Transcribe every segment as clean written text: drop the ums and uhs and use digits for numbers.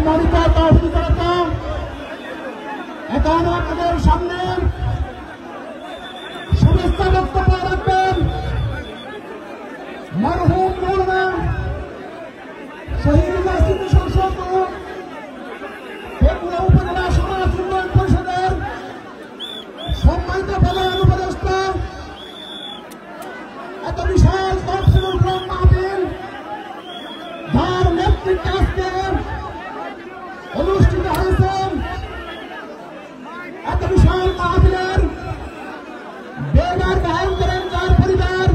সম্মানিত তৌহিদি জনতা, এখন আপনাদের সামনে শুভেচ্ছা বক্তব্য রাখবেন মরহুম মৌলানা শহীদ রাষ্ট্রীয় সংসদ পেকুয়া উপজেলা সমাজ উন্নয়ন পরিষদের সম্মানিত প্রধান উপদেষ্টা, এত বিশাল তফসিলুল কোরআন মাহফিল যার নেতৃত্বে আজকে অনুষ্ঠিত হয়েছে। এত বিশাল মাহফিলের বেগার বাহন করেন যার পরিবার,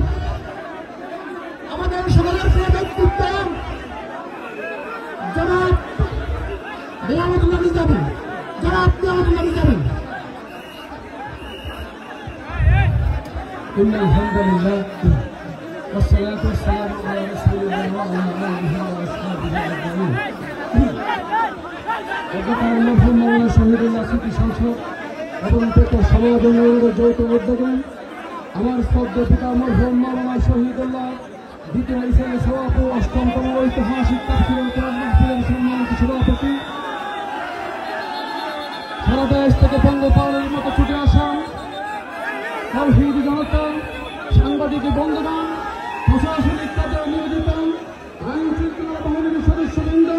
আমাদের সকলের প্রিয় ব্যক্তিত্ব জনাব নিয়ামতুল্লাহ নিজামী, জনাব নিয়ামতুল্লাহ নিজামী। আলহামদুলিল্লাহ والصلاة والسلام على رسول الله وعلى آله وأصحابه أجمعين। মরহুম মৌলানা শহীদুল্লাহ স্মৃতি সংসদ এবং পেকুয়া সমাজ উন্নয়নের যৌথ উদ্যোগে আমার শ্রদ্ধা পিতা মরহুম মৌলানা শহীদুল্লাহ দ্বিতীয় ইসলামী সভাপতি অষ্টমতম ঐতিহাসিক তাফসীরুল কোরআন মাহফিলের সম্মানিত সভাপতি, সারা দেশ থেকে পঙ্গপালের মতো ছুটে আসা তৌহিদি জনতা, সাংবাদিক বন্ধুগণ, প্রশাসনিক কাজে নিয়োজিত আইন শৃঙ্খলা বাহিনীর সদস্যবৃন্দ,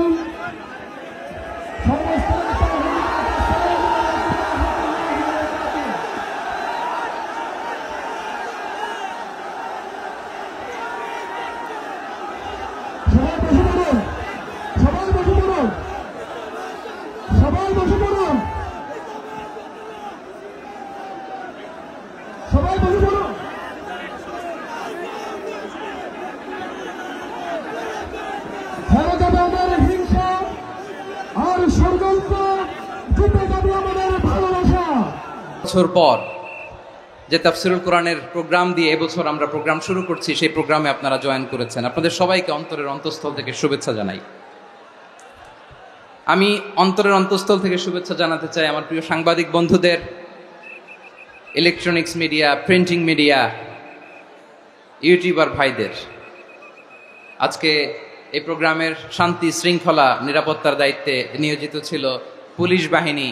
বছর পর যে তাফসীরুল কোরআনের প্রোগ্রাম দিয়ে এবছর আমরা প্রোগ্রাম শুরু করছি, সেই প্রোগ্রামে আপনারা জয়েন করেছেন। আপনাদের সবাইকে অন্তরের অন্তঃস্থল থেকে শুভেচ্ছা জানাই। আমি অন্তরের অন্তঃস্থল থেকে শুভেচ্ছা জানাতে চাই আমার প্রিয় সাংবাদিক বন্ধুদের, electronics media, printing media, YouTuber ভাইদের। আজকে এই প্রোগ্রামের শান্তি শৃঙ্খলা নিরাপত্তার দায়িত্বে নিয়োজিত ছিল পুলিশ বাহিনী,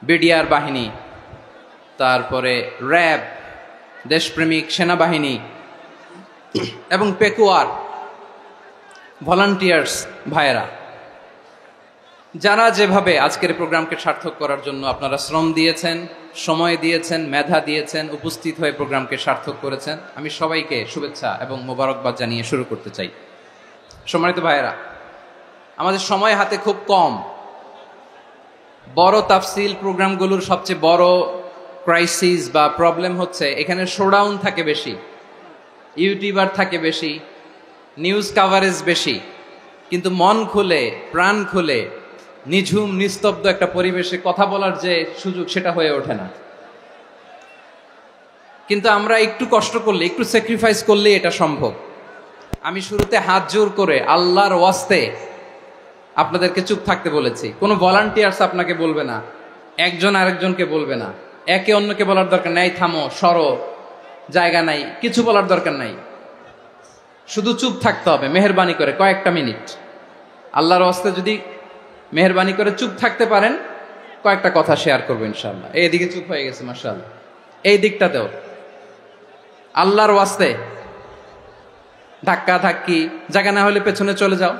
বিডিআর বাহিনী, তারপরে র্যাব, দেশপ্রেমিক সেনাবাহিনী এবং পেকুয়ার ভলান্টিয়ার্স ভাইয়েরা, যারা যেভাবে আজকের প্রোগ্রামকে সার্থক করার জন্য আপনারা শ্রম দিয়েছেন, সময় দিয়েছেন, মেধা দিয়েছেন, উপস্থিত হয়ে প্রোগ্রামকে সার্থক করেছেন, আমি সবাইকে শুভেচ্ছা এবং মোবারকবাদ জানিয়ে শুরু করতে চাই। সম্মানিত ভাইয়েরা, আমাদের সময় হাতে খুব কম। বড় তাফসিল প্রোগ্রামগুলোর সবচেয়ে বড় ক্রাইসিস বা প্রবলেম হচ্ছে এখানে শোডাউন থাকে বেশি, ইউটিউবার থাকে বেশি, নিউজ কাভারেজ বেশি, কিন্তু মন খুলে প্রাণ খুলে নিঝুম নিস্তব্ধ একটা পরিবেশে কথা বলার যে সুযোগ, সেটা হয়ে ওঠে না। কিন্তু আমরা একটু কষ্ট করলে, একটু স্যাক্রিফাইস করলে এটা সম্ভব। আমি শুরুতে হাত জোর করে আল্লাহর ওয়াস্তে আপনাদেরকে চুপ থাকতে বলেছি। কোনো ভলান্টিয়ার্স আপনাকে বলবে না, একজন আরেকজনকে বলবে না, একে অন্যকে বলার দরকার নাই, থামো, সরো, জায়গা নাই, কিছু বলার দরকার নাই। শুধু চুপ থাকতে হবে মেহেরবানি করে কয়েকটা মিনিট। আল্লাহর ওয়াস্তে যদি মেহেরবানি করে চুপ থাকতে পারেন, কয়েকটা কথা শেয়ার করবো ইনশাআল্লাহ। এইদিকে চুপ হয়ে গেছে মাশাআল্লাহ, এই দিকটাতেও আল্লাহর ওয়াস্তে ধাক্কা ধাক্কি জায়গা না হলে পেছনে চলে যাও।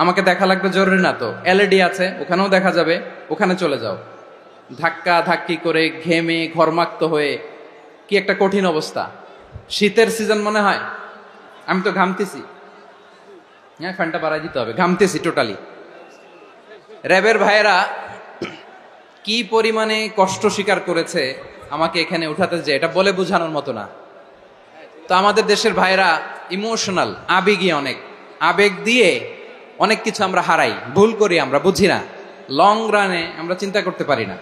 আমাকে দেখা লাগবে জরুরি না তো, এলইডি আছে, ওখানেও দেখা যাবে, ওখানে চলে যাও। ধাক্কা ধাক্কি করে ঘেমে ঘরমাক্ত হয়ে কি একটা কঠিন অবস্থা। শীতের সিজন মনে হয়, আমি তো ঘামতেছি। হ্যাঁ, ফ্যানটা বাড়াই দিতে হবে, ঘামতেছি টোটালি। র্যাবের ভাইয়েরা কি পরিমাণে কষ্ট স্বীকার করেছে আমাকে এখানে উঠাতে, যে এটা বলে বোঝানোর মতো না। তো আমাদের দেশের ভাইয়েরা ইমোশনাল, আবেগী, অনেক আবেগ দিয়ে অনেক কিছু আমরা হারাই, ভুল করি, আমরা বুঝি না, লং রানে আমরা চিন্তা করতে পারি না।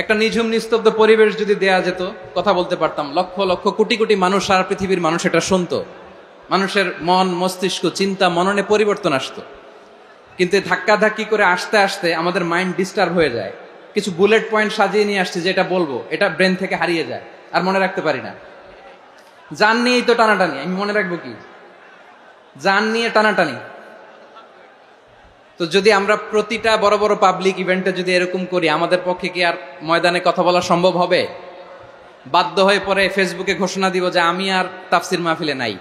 একটা নিঝুম নিস্তব্ধ পরিবেশ যদি দেয়া যেত, কথা বলতে পারতাম, লক্ষ লক্ষ কোটি কোটি মানুষ, সারা পৃথিবীর মানুষ এটা শুনতো, মানুষের মন মস্তিষ্ক চিন্তা মননে পরিবর্তন আসতো। কিন্তু ধাক্কা ধাক্কি করে আসতে আসতে আমাদের মাইন্ড ডিস্টার্ব হয়ে যায়। কিছু বুলেট পয়েন্ট সাজিয়ে নিয়ে আসছে, যেটা বলবো এটা ব্রেন থেকে হারিয়ে যায়, আর মনে রাখতে পারি না। জান নিয়েই তো টানাটানি, আমি মনে রাখবো কি? জান নিয়ে টানাটানি। তো যদি আমরা প্রতিটা বড় বড় পাবলিক ইভেন্টে যদি এরকম করি, আমাদের পক্ষে কি আর ময়দানে কথা বলা সম্ভব হবে? বাধ্য হয়ে পরে ফেসবুকে ঘোষণা দিব যে আমি আর তাফসির মাহফিলে নাই,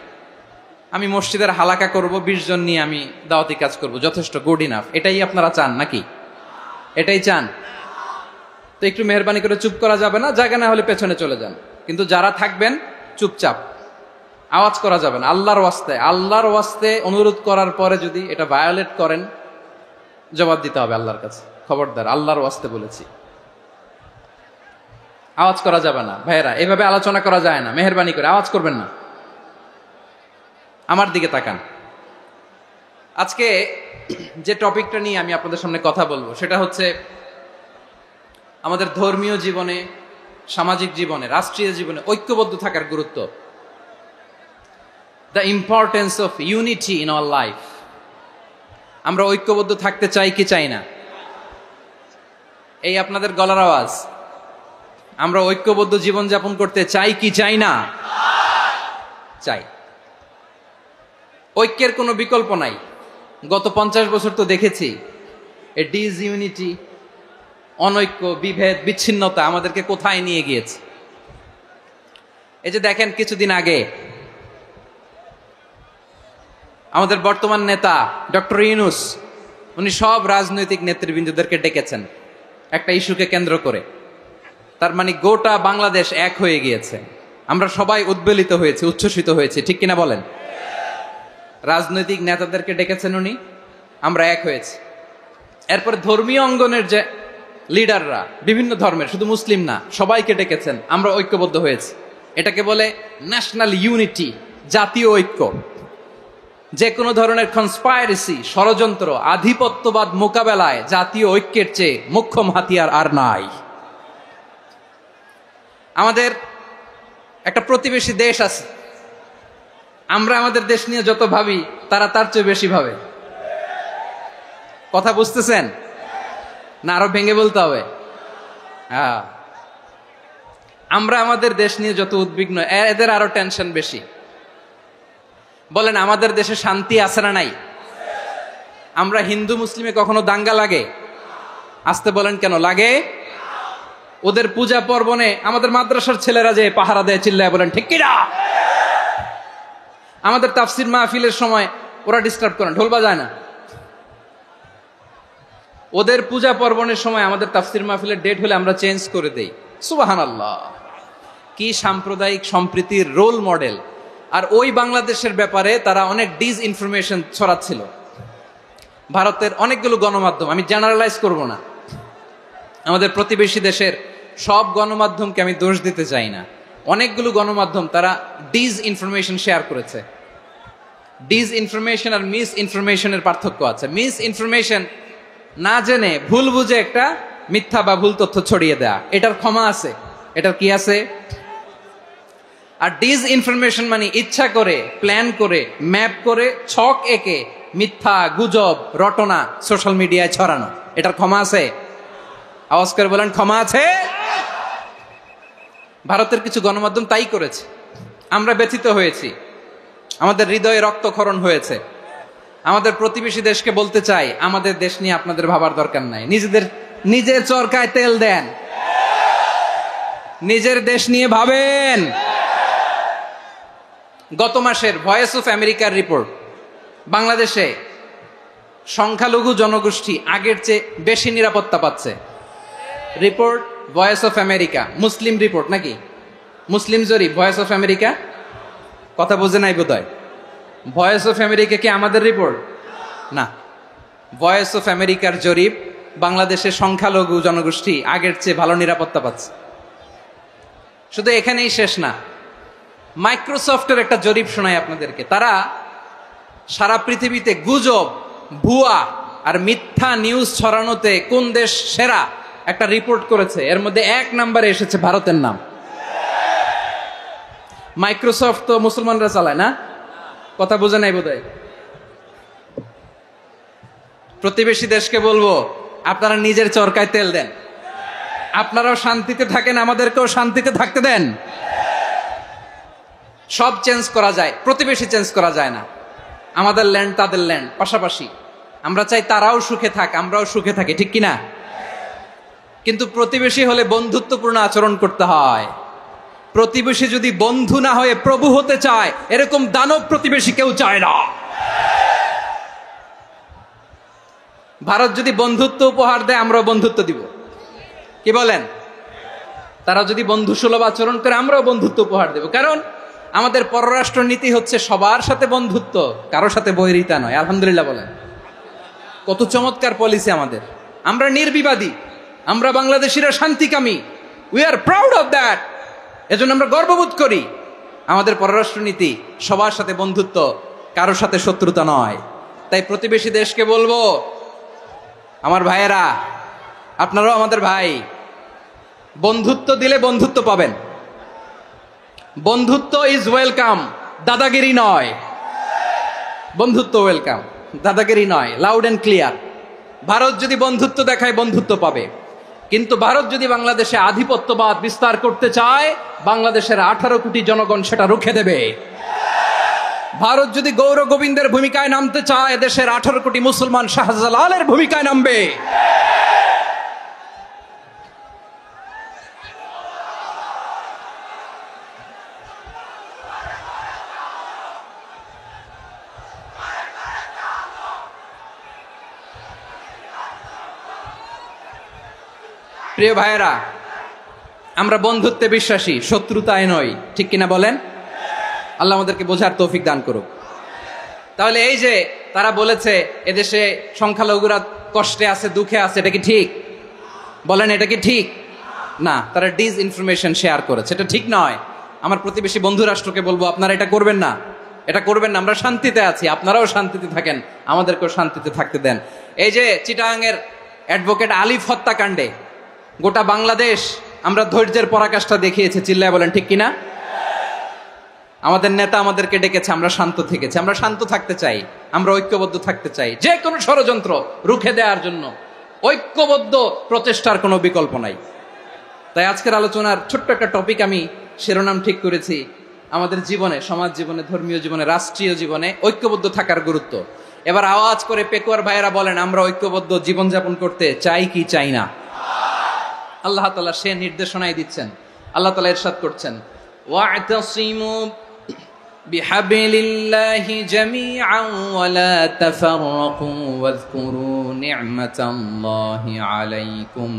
আমি মসজিদের হালাকা করব, 20 জন নিয়ে আমি দাওয়াতি কাজ করব, যথেষ্ট, গুড ইনাফ। এটাই আপনারা চান নাকি? এটাই চান? তো একটু মেহরবানি করে চুপ করা যাবে না? জায়গা না হলে পেছনে চলে যান, কিন্তু যারা থাকবেন চুপচাপ, আওয়াজ করা যাবে না। আল্লাহর ওয়াস্তে অনুরোধ করার পরে যদি এটা ভায়োলেট করেন, জবাব দিতে হবে আল্লাহর কাছে। খবরদার, আল্লাহর ওয়াস্তে বলেছি, আওয়াজ করা যাবে না। ভাইয়েরা, এভাবে আলোচনা করা যায় না, মেহরবানি করে আওয়াজ করবেন না। আমার দিকে তাকান। আজকে যে টপিকটা নিয়ে আমি আপনাদের সামনে কথা বলবো সেটা হচ্ছে আমাদের ধর্মীয় জীবনে, সামাজিক জীবনে, রাষ্ট্রীয় জীবনে ঐক্যবদ্ধ থাকার গুরুত্ব। The importance of unity in our life. আমরা ঐক্যবদ্ধ থাকতে চাই কি চাই না? এই আপনাদের গলার আওয়াজ। আমরা ঐক্যবদ্ধ জীবনযাপন করতে চাই কি চাই না? চাই। ঐক্যের কোনো বিকল্প নাই। গত 50 বছর তো দেখেছি এ ডিসইউনিটি, অনৈক্য, বিভেদ, বিচ্ছিন্নতা আমাদেরকে কোথায় নিয়ে গিয়েছে। এই যে দেখেন, কিছুদিন আগে আমাদের বর্তমান নেতা ডক্টর ইউনূস, উনি সব রাজনৈতিক নেতৃবৃন্দদেরকে ডেকেছেন একটা ইস্যুকে কেন্দ্র করে। তার মানে গোটা বাংলাদেশ এক হয়ে গিয়েছে। আমরা সবাই উদ্বেলিত হয়েছে, উচ্ছ্বসিত হয়েছে, ঠিক কিনা বলেন? রাজনৈতিক নেতাদেরকে ডেকেছেন উনি, আমরা এক হয়েছি। এরপরে ধর্মীয় অঙ্গনের যে লিডাররা, বিভিন্ন ধর্মের, শুধু মুসলিম না, সবাইকে ডেকেছেন, আমরা ঐক্যবদ্ধ হয়েছি। এটাকে বলে ন্যাশনাল ইউনিটি, জাতীয় ঐক্য। যে কোনো ধরনের কনস্পাইরেসি, ষড়যন্ত্র, আধিপত্যবাদ মোকাবেলায় জাতীয় ঐক্যের চেয়ে মোক্ষম হাতিয়ার আর নাই। আমাদের একটা প্রতিবেশী দেশ আছে, আমরা আমাদের দেশ নিয়ে যত ভাবি তারা তার চেয়ে বেশি ভাবে। কথা বুঝতেছেন না? আরো ভেঙে বলতে হবে। হ্যাঁ, আমরা আমাদের দেশ নিয়ে যত উদ্বিগ্ন, এদের আরো টেনশন বেশি। বলেন, আমাদের দেশে শান্তি আছে না নাই? আমরা হিন্দু মুসলিমে কখনো দাঙ্গা লাগে? আসতে বলেন, কেন লাগে? ওদের পূজা পার্বণে আমাদের মাদ্রাসার ছেলেরা যে পাহারা দেয়, চিল্লায় বলেন ঠিক কিনা? আমাদের তাফসির মাহফিলের সময় ওরা ডিস্টার্ব করেন, ঢোল বাজায় না। ওদের পূজা পার্বণের সময় আমাদের তাফসির মাহফিলের ডেট হলে আমরা চেঞ্জ করে দেই। সুবহানাল্লাহ, কি সাম্প্রদায়িক সম্প্রীতির রোল মডেল। আর ওই বাংলাদেশের ব্যাপারে তারা অনেক ডিসইনফরমেশন ছড়াচ্ছিল। ভারতের অনেকগুলো গণমাধ্যম, আমি জেনারেলাইজ করব না, আমাদের প্রতিবেশী দেশের সব গণমাধ্যমকে আমি দোষ দিতে চাই না, অনেকগুলো গণমাধ্যম তারা ডিসইনফরমেশন শেয়ার করেছে। ডিসইনফরমেশন আর মিস ইনফরমেশনের পার্থক্য আছে। মিস ইনফরমেশন না জেনে ভুল বুঝে একটা মিথ্যা বা ভুল তথ্য ছড়িয়ে দেয়া, এটার ক্ষমা আছে, এটার কি আছে? আর ডিসইনফরমেশন মানে ইচ্ছা করে, প্ল্যান করে, ম্যাপ করে, ছক এঁকে মিথ্যা, গুজব, রটনা সোশ্যাল মিডিয়ায় ছড়ানো, এটার ক্ষমা আছে? আওয়াজ করে বলেন, ক্ষমা আছে? ভারতের কিছু গণমাধ্যম তাই করেছে। আমরা ব্যথিত হয়েছি, আমাদের হৃদয়ে রক্তক্ষরণ হয়েছে। আমাদের প্রতিবেশী দেশকে বলতে চাই, আমাদের দেশ নিয়ে আপনাদের ভাবার দরকার নাই। নিজের চরকায় তেল দেন, নিজের দেশ নিয়ে ভাবেন। গত মাসের ভয়েস অফ আমেরিকার রিপোর্ট, বাংলাদেশে সংখ্যালঘু জনগোষ্ঠী আগের চেয়ে বেশি নিরাপত্তা পাচ্ছে। Report voice of America, Muslim report নাকি? মুসলিম জরিপ, ভয়েস অফ আমেরিকা। কথা বোঝে নাই বোধহয়। ভয়েস অফ আমেরিকা কি আমাদের রিপোর্ট? না, ভয়েস অফ আমেরিকার জরিপ, বাংলাদেশের সংখ্যালঘু জনগোষ্ঠী আগের চেয়ে ভালো নিরাপত্তা পাচ্ছে। শুধু এখানেই শেষ না, মাইক্রোসফটের একটা জরিপ শোনায় আপনাদেরকে। তারা সারা পৃথিবীতে গুজব, ভুয়া আর মিথ্যা নিউজ ছড়ানোতে কোন দেশ সেরা একটা রিপোর্ট করেছে। এর মধ্যে 1 নম্বরে এসেছে ভারতের নাম। মাইক্রোসফট তো মুসলমানরা চালায় না? কথা বোঝে নাই বোধহয়। প্রতিবেশী দেশকে বলবো, আপনারা নিজের চরকায় তেল দেন, আপনারাও শান্তিতে থাকেন, আমাদেরকেও শান্তিতে থাকতে দেন। সব চেঞ্জ করা যায়, প্রতিবেশী চেঞ্জ করা যায় না। আমাদের ল্যান্ড তাদের ল্যান্ড, পাশাপাশি। আমরা চাই তারাও সুখে থাক, আমরাও সুখে থাকি, ঠিক কিনা? কিন্তু প্রতিবেশী হলে বন্ধুত্বপূর্ণ আচরণ করতে হয়। প্রতিবেশী যদি বন্ধু না হয়ে প্রভু হতে চায়, এরকম দানব প্রতিবেশী কেউ চায় না। ভারত যদি বন্ধুত্ব উপহার দেয়, আমরাও বন্ধুত্ব দিব, কি বলেন? তারা যদি বন্ধু সুলভ আচরণ করে, আমরাও বন্ধুত্ব উপহার দেব। কারণ আমাদের পররাষ্ট্র নীতি হচ্ছে সবার সাথে বন্ধুত্ব, কারোর সাথে বৈরিতা নয়। আলহামদুলিল্লাহ বলেন, কত চমৎকার পলিসি আমাদের। আমরা নির্বিবাদী, আমরা বাংলাদেশিরা শান্তিকামী, we are proud of that. এজন্য আমরা গর্ববোধ করি। আমাদের পররাষ্ট্র নীতি সবার সাথে বন্ধুত্ব, কারোর সাথে শত্রুতা নয়। তাই প্রতিবেশী দেশকে বলবো, আমার ভাইয়েরা, আপনারাও আমাদের ভাই, বন্ধুত্ব দিলে বন্ধুত্ব পাবেন। বন্ধুত্ব ইজ ওয়েলকাম, দাদাগিরি নয়। বন্ধুত্ব ওয়েলকাম, দাদাগিরি নয়, লাউড এন্ড ক্লিয়ার। ভারত যদি বন্ধুত্ব দেখায়, বন্ধুত্ব পাবে। কিন্তু ভারত যদি বাংলাদেশে আধিপত্যবাদ বিস্তার করতে চায়, বাংলাদেশের 18 কোটি জনগণ সেটা রুখে দেবে। ভারত যদি গৌর গোবিন্দের ভূমিকায় নামতে চায়, দেশের 18 কোটি মুসলমান শাহজালালের ভূমিকায় নামবে। প্রিয় ভাইয়েরা, আমরা বন্ধুত্বে বিশ্বাসী, শত্রুতায় নই, ঠিক কিনা বলেন? আল্লাহ আমাদেরকে বোঝার তৌফিক দান করুক। তাহলে এই যে তারা বলেছে এদেশে সংখ্যালঘুরা কষ্টে আছে, দুঃখে আছে, এটা কি ঠিক? বলেন, এটা কি ঠিক? না, তারা ডিসইনফরমেশন শেয়ার করেছে, এটা ঠিক নয়। আমার প্রতিবেশী বন্ধু রাষ্ট্রকে বলবো, আপনারা এটা করবেন না, এটা করবেন না। আমরা শান্তিতে আছি, আপনারাও শান্তিতে থাকেন, আমাদেরকেও শান্তিতে থাকতে দেন। এই যে চিটাগাংয়ের অ্যাডভোকেট আলিফ হত্যাকাণ্ডে গোটা বাংলাদেশ আমরা ধৈর্যের পরাকাষ্ঠা দেখিয়েছে, চিল্লায় বলেন ঠিক কিনা? আমাদের নেতা আমাদেরকে ডেকেছে, আমরা শান্ত থেকেছি। আমরা শান্ত থাকতে চাই, আমরা ঐক্যবদ্ধ থাকতে চাই। যে কোনো ষড়যন্ত্র রুখে দেওয়ার জন্য ঐক্যবদ্ধ প্রচেষ্টার কোনো বিকল্প নাই। তাই আজকের আলোচনার ছোট্ট একটা টপিক আমি শিরোনাম ঠিক করেছি, আমাদের জীবনে, সমাজ জীবনে, ধর্মীয় জীবনে, রাষ্ট্রীয় জীবনে ঐক্যবদ্ধ থাকার গুরুত্ব। এবার আওয়াজ করে পেকুয়ার ভাইয়েরা বলেন, আমরা ঐক্যবদ্ধ জীবনযাপন করতে চাই কি চাই না? আল্লাহ তাআলা সে নির্দেশনাই দিচ্ছেন। আল্লাহ তাআলা ইরশাদ করছেন, ওয়া'তাসিমু বিহাবলিল্লাহি জামিআন ওয়া লা তাফাররাকু ওয়াযকুরু নি'মাতাল্লাহি আলাইকুম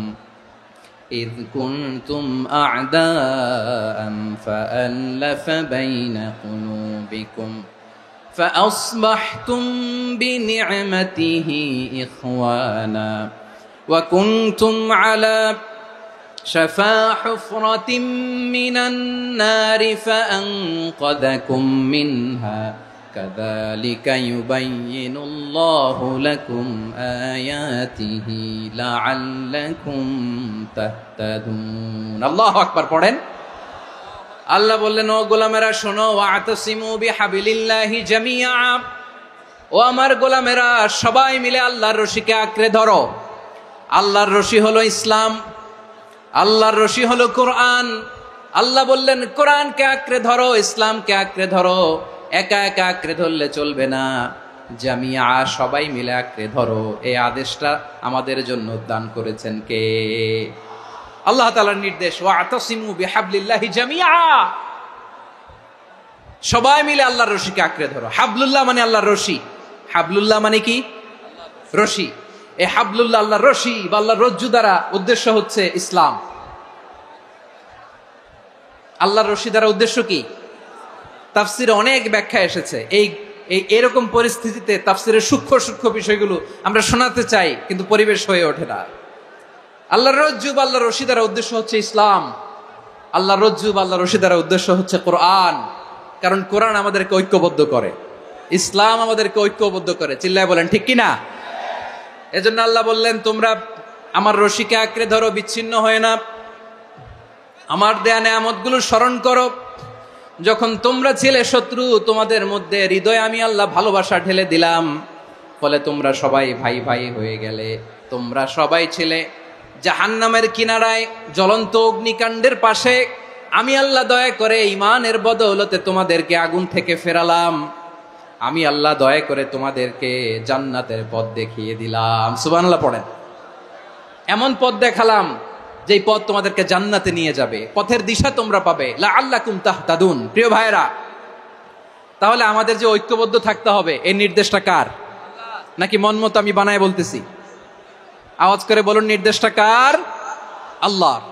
إذ كنتم أعداء فألف بين قلوبكم فأصبحتم بنعمته إخوانا وكنتم على شفا حفرة من النار فأنقذكم منها كذلك يبين الله لكم آياته لعلكم تهتدون الله أكبر পড়েন। আল্লাহ বললেন, ও গোলামেরা শোনো, ওয়া'তাসিমু বিহাবলিল্লাহি জামিআ, ও আমার গোলামেরা সবাই মিলে আল্লাহর রশিকে আঁকড়ে ধরো। আল্লাহর রশি হলো ইসলাম, আল্লাহর রশি হলো কোরআন। আল্লাহ বললেন, কোরআনকে আঁকড়ে ধরো, ইসলামকে আঁকড়ে ধরো। একা একা আঁকড়ে ধরলে চলবে না, জামিয়া, সবাই মিলে আঁকড়ে ধরো। এই আদেশটা আমাদের জন্য দান করেছেন কে? আল্লাহ তাআলার নির্দেশ, ওয়া'তাসিমু বিহাবলিল্লাহি জামিআ, সবাই মিলে আল্লাহর রশিকে আঁকড়ে ধরো। হাবলুল্লাহ মানে আল্লাহর রশি। হাবলুল্লাহ মানে কি? রশি। এই হাবলুল্লাহ আল্লাহর রশি বা আল্লাহর রজ্জু দ্বারা উদ্দেশ্য হচ্ছে ইসলাম। আল্লাহর রশি দ্বারা উদ্দেশ্য কি? তাফসিরে অনেক ব্যাখ্যা এসেছে। এরকম পরিস্থিতিতে তাফসিরের সূক্ষ্ম সূক্ষ্ম বিষয়গুলো আমরা শোনাতে চাই, কিন্তু পরিবেশ হয়ে ওঠে না। আল্লাহর রজ্জু বা আল্লাহর রশি দ্বারা উদ্দেশ্য হচ্ছে ইসলাম। আল্লাহর রজ্জু বা আল্লাহর রশি দ্বারা উদ্দেশ্য হচ্ছে কোরআন। কারণ কোরআন আমাদেরকে ঐক্যবদ্ধ করে, ইসলাম আমাদেরকে ঐক্যবদ্ধ করে। চিল্লায় বলেন ঠিক কিনা? এজন্য আল্লাহ বললেন, তোমরা আমার রশিকে আঁকড়ে ধরো, বিচ্ছিন্ন হয় না। আমার দেয়া নেয়ামতগুলো স্মরণ করো। যখন তোমরা ছিলে শত্রু, তোমাদের মধ্যে হৃদয়ে আমি আল্লাহ ভালোবাসা ঢেলে দিলাম, ফলে তোমরা সবাই ভাই ভাই হয়ে গেলে। তোমরা সবাই ছিলে জাহান্নামের কিনারায়, জ্বলন্ত অগ্নিকাণ্ডের পাশে। আমি আল্লাহ দয়া করে ইমানের বদৌলতে তোমাদেরকে আগুন থেকে ফেরালাম। আমি আল্লাহ দয়া করে তোমাদেরকে জান্নাতের পথ দেখিয়ে দিলাম। সুবহানাল্লাহ পড়েন। এমন পথ দেখালাম যেই পথ তোমাদেরকে জান্নাতে নিয়ে যাবে, পথের দিশা তোমরা পাবে, লাআল্লাকুম তাহতাদুন। প্রিয় ভাইরা, তাহলে আমাদের যে ঐক্যবদ্ধ থাকতে হবে এই নির্দেশটা কার? নাকি মন মতো আমি বানায় বলতেছি? আওয়াজ করে বলুন, নির্দেশটা কার? আল্লাহর।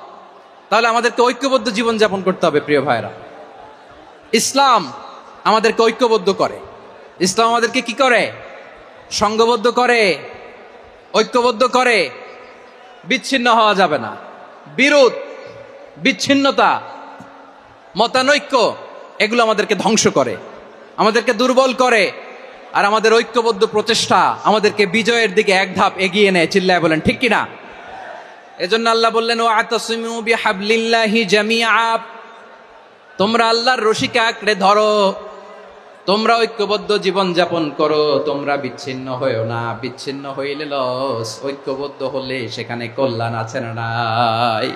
তাহলে আমাদেরকে ঐক্যবদ্ধ জীবন যাপন করতে হবে। প্রিয় ভাইরা, ইসলাম আমাদেরকে ঐক্যবদ্ধ করে। ইসলাম আমাদেরকে কি করে? সংঘবদ্ধ করে, ঐক্যবদ্ধ করে। বিচ্ছিন্ন হওয়া যাবে না। বিরোধ, বিচ্ছিন্নতা, মতানৈক্য এগুলো আমাদেরকে ধ্বংস করে, আমাদেরকে দুর্বল করে। আর আমাদের ঐক্যবদ্ধ প্রচেষ্টা আমাদেরকে বিজয়ের দিকে এক ধাপ এগিয়ে নেয়। চিল্লায় বলেন ঠিক কিনা? এজন্য আল্লাহ বললেন, ওয়াতাসিমু বিহাবলিল্লাহি জামিআ, তোমরা আল্লাহর রশিকে আঁকড়ে ধরো, তোমরা ঐক্যবদ্ধ জীবন যাপন করো, তোমরা বিচ্ছিন্ন হয়েও না। বিচ্ছিন্ন হইলে লস, ঐক্যবদ্ধ হলে সেখানে কল্যাণ আছে না নাই?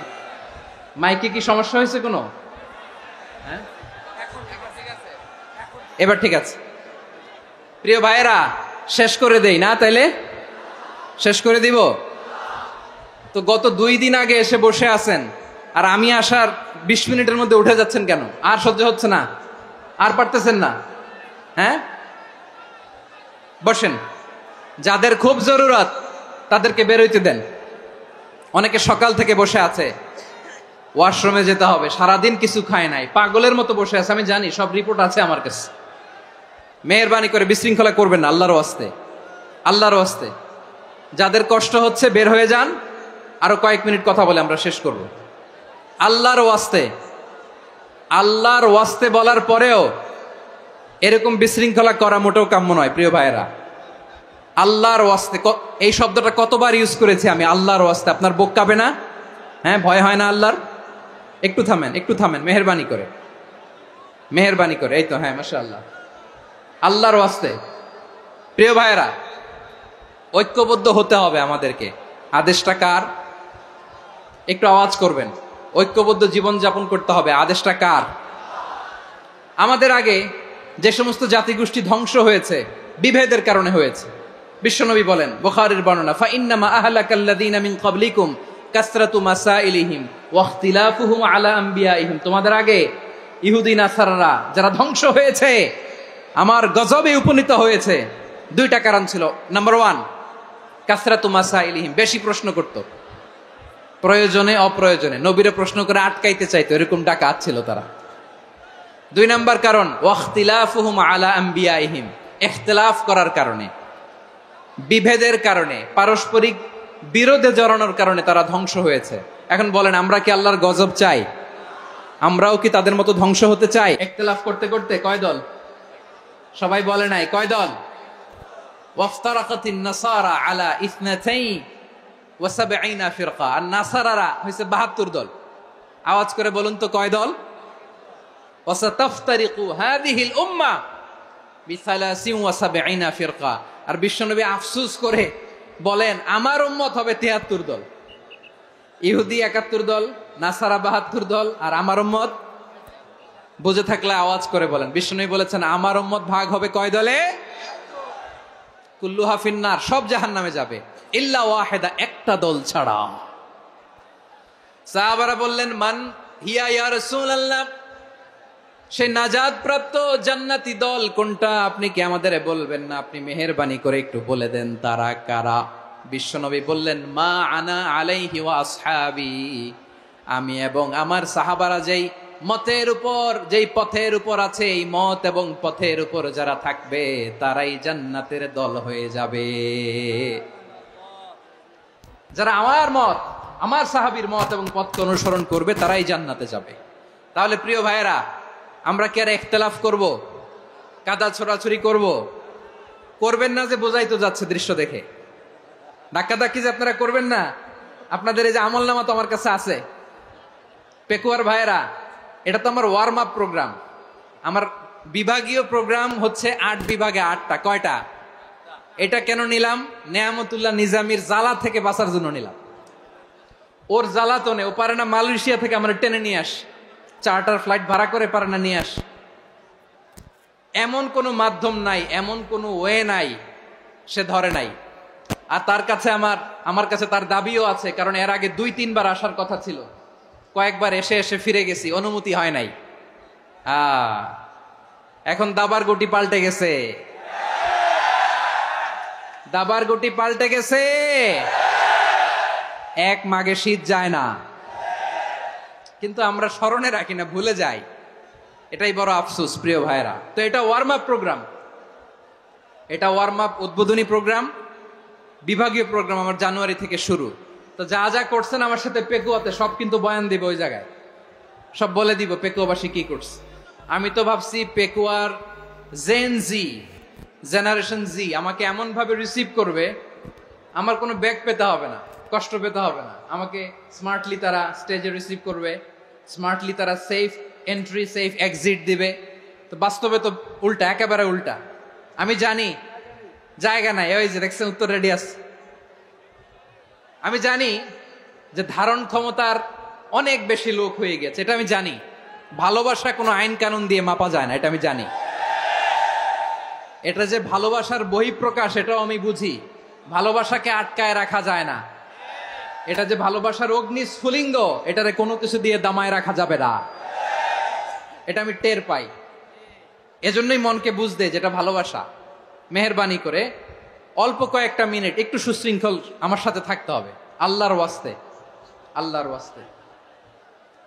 মাইকে কি সমস্যা হয়েছে কোনো? হ্যাঁ, এবার ঠিক আছে। প্রিয় ভাইয়েরা, শেষ করে দেই না? তাইলে শেষ করে দিব তো। গত 2 দিন আগে এসে বসে আছেন, আর আমি আসার 20 মিনিটের মধ্যে উঠে যাচ্ছেন কেন? আর সহ্য হচ্ছে না? আর পারতেছেন না? হ্যাঁ, বসেন। যাদের খুব জরুরত তাদেরকে বের হইতে দেন। অনেকে সকাল থেকে বসে আছে, ওয়াশরুমে যেতে হবে, সারাদিন কিছু খায় নাই, পাগলের মতো বসে আছে। আমি জানি, সব রিপোর্ট আছে আমার কাছে। মেহেরবানি করে বিশৃঙ্খলা করবেন না, আল্লাহর ওয়াস্তে, আল্লাহর ওয়াস্তে। যাদের কষ্ট হচ্ছে বের হয়ে যান। আরো কয়েক মিনিট কথা বলে আমরা শেষ করব। আল্লাহর ওয়াস্তে, আল্লাহর ওয়াস্তে বলার পরেও এরকম বিশৃঙ্খলা করা মোটেও কাম্য নয়। প্রিয় ভাইয়েরা, আল্লাহর ওয়াস্তে, এই শব্দটা কতবার ইউজ করেছি আমি, আল্লাহর ওয়াস্তে। আপনার বুক কাঁপে না? হ্যাঁ, ভয় হয় না আল্লাহর? একটু থামেন, একটু থামেন, মেহেরবানি করে, মেহেরবানি করে। এই তো, হ্যাঁ, মাশাআল্লাহ। আল্লাহর ওয়াস্তে প্রিয় ভাইয়েরা, ঐক্যবদ্ধ হতে হবে আমাদেরকে। আদেশটা কার? একটু আওয়াজ করবেন। ঐক্যবদ্ধ জীবন যাপন করতে হবে, আদেশটা কার? আমাদের আগে যে সমস্ত জাতিগোষ্ঠী ধ্বংস হয়েছে বিভেদের কারণে হয়েছে। বিশ্বনবী বলেন, বুখারীর বর্ণনা, ফা ইন্নামা আহলাকাল্লাযীনা মিন ক্বাবলিকুম কাসরাতু মাসাইলিহিম ওয়া ইখতিলাফুহুম আলা আমবিয়াইহিম। তোমাদের আগে ইহুদি নাসারারা যারা ধ্বংস হয়েছে, আমার গজবে উপনীত হয়েছে, 2টা কারণ ছিল। নাম্বার 1, কাসরাতু মাসাইলিহিম, বেশি প্রশ্ন করত, প্রয়োজনে অপ্রয়োজনে নবীরে প্রশ্ন করে আটকাইতে চাইতো, এরকম ডাকাত ছিল তারা। 2 নাম্বার কারণ, ওয়াখতিলাফুহুম আলা আমবিয়াইহিম, ইখতিলাফ করার কারণে, বিভেদের কারণে, পারস্পরিক বিরোধে জড়ানোর কারণে তারা ধ্বংস হয়েছে। এখন বলেন, আমরা কি আল্লাহর গজব চাই? আমরাও কি তাদের মতো ধ্বংস হতে চাই? ইখতিলাফ করতে করতে কয় দল? সবাই বলে নাই, কয় দল? ওয়াফতারাকাতিন নাসারা আলা 72 ফিরকা। আর নাসারারা হইছে 72 দল। আওয়াজ করে বলুন তো, কয় দল? ওয়াসাতাফতারিকু হাযিহিল উম্মাহ বি73 ফিরকা। আর বিশ্বনবী আফসোস করে বলেন, আমার উম্মত হবে 73 দল। ইহুদি 71 দল, নাসারা 72 দল, আর আমার উম্মত, বুঝে থাকলে আওয়াজ করে বলেন। বিশ্বনবী বলেছেন, আমার উম্মত ভাগ হবে কয় দলে? কুল্লুহা ফিন্নার, সব জাহান্নামে যাবে, ইল্লা ওয়াহিদা, একটা দল ছাড়া। সাহাবারা বললেন, মান হিয়া ইয়া রাসূলুল্লাহ, সেই নাজাত প্রাপ্ত জান্নাতি দল কোনটা? আপনি কি আমাদের বলবেন না? আপনি মেহেরবানি করে একটু বলে দেন তারা কারা। বিশ্বনবী বললেন, মা আনা আলাইহি ওয়া আসহাবি, আমি এবং আমার সাহাবারা যেই মতের উপর, যেই পথের উপর আছে, এই মত এবং পথের উপর যারা থাকবে তারাই জান্নাতের দল হয়ে যাবে। যারা আমার মত, আমার সাহাবীর মত এবং পথকে অনুসরণ করবে তারাই জান্নাতে যাবে। তাহলে প্রিয় ভাইয়েরা, আমরা কি আর ইখতিলাফ করব? কাদা ছোড়াছুরি করব? করবেন না যে বোঝাই তো যাচ্ছে দৃশ্য দেখে। ধাক্কাধাক্কি যে আপনারা করবেন না। আপনাদের এই যে আমলনামা তো আমার কাছে আছে। পেকুয়ার ভাইয়েরা, এটা তো আমার ওয়ার্ম আপ প্রোগ্রাম। আমার বিভাগীয় প্রোগ্রাম হচ্ছে 8 বিভাগে 8টা। কয়টা? এটা কেন নিলাম? নেয়ামতুল্লাহ নিজামীর জ্বালা থেকে বাঁচার জন্য নিলাম। ওর জ্বালাতনে ও পারে না মালয়েশিয়া থেকে আমরা টেনে নিয়ে আস, চার্টার ফ্লাইট ভাড়া করে পারে না নিয়ে আস। এমন কোনো মাধ্যম নাই, এমন কোনো ওয়ে নাই সে ধরে নাই। আর তার কাছে আমার কাছে তার দাবিও আছে, কারণ এর আগে 2-3 বার আসার কথা ছিল, কয়েকবার এসে এসে ফিরে গেছি, অনুমতি হয় নাই। এখন দাবার গুটি পাল্টে গেছে, দাবার গুটি পাল্টে গেছে। এক মাঘে শীত যায় না, কিন্তু আমরা স্মরণে রাখি না, ভুলে যাই। এটাই বড় আফসোস প্রিয় ভাইরা। তো এটা ওয়ার্ম আপ প্রোগ্রাম, এটা ওয়ার্ম আপ উদ্বোধনী প্রোগ্রাম, বিভাগীয় প্রোগ্রাম আমার জানুয়ারি থেকে শুরু। তো যা যা করছেন আমার সাথে পেকুয়াতে সব কিন্তু বয়ান দিব, ওই জায়গায় সব বলে দিব পেকুয়াবাসী কি করছে। আমি তো ভাবছি পেকুয়ার জেনারেশন জি আমাকে এমন ভাবে রিসিভ করবে, আমার কোনো ব্যাগ পেতে হবে না, কষ্ট পেতে হবে না। আমাকে স্মার্টলি তারা স্টেজে রিসিভ করবে, স্মার্টলি তারা সেফ এন্ট্রি সেফ এক্সিট দিবে। তো বাস্তবে তো উল্টা, একেবারে উল্টা। আমি জানি জায়গা নাই, ওই যে দেখছেন উত্তর রেডি আছে। আমি জানি যে ধারণ ক্ষমতার অনেক বেশি লোক হয়ে গেছে, এটা আমি জানি। ভালোবাসা কোনো আইন কানুন দিয়ে মাপা যায় না, এটা আমি জানি। এটা যে ভালোবাসার বহিঃপ্রকাশ এটাও আমি বুঝি, ভালোবাসাকে আটকায় রাখা যায় না। এটা যে ভালোবাসার অগ্নি স্ফুলিঙ্গ, এটারে কোনো কিছু দিয়ে দামায় রাখা যাবে না, এটা আমি টের পাই। এজন্যই মনকে বুঝতে যেটা ভালোবাসা। মেহেরবানি করে অল্প কয়েকটা মিনিট একটু সুশৃঙ্খল আমার সাথে থাকতে হবে, আল্লাহর ওয়াস্তে, আল্লাহর ওয়াস্তে।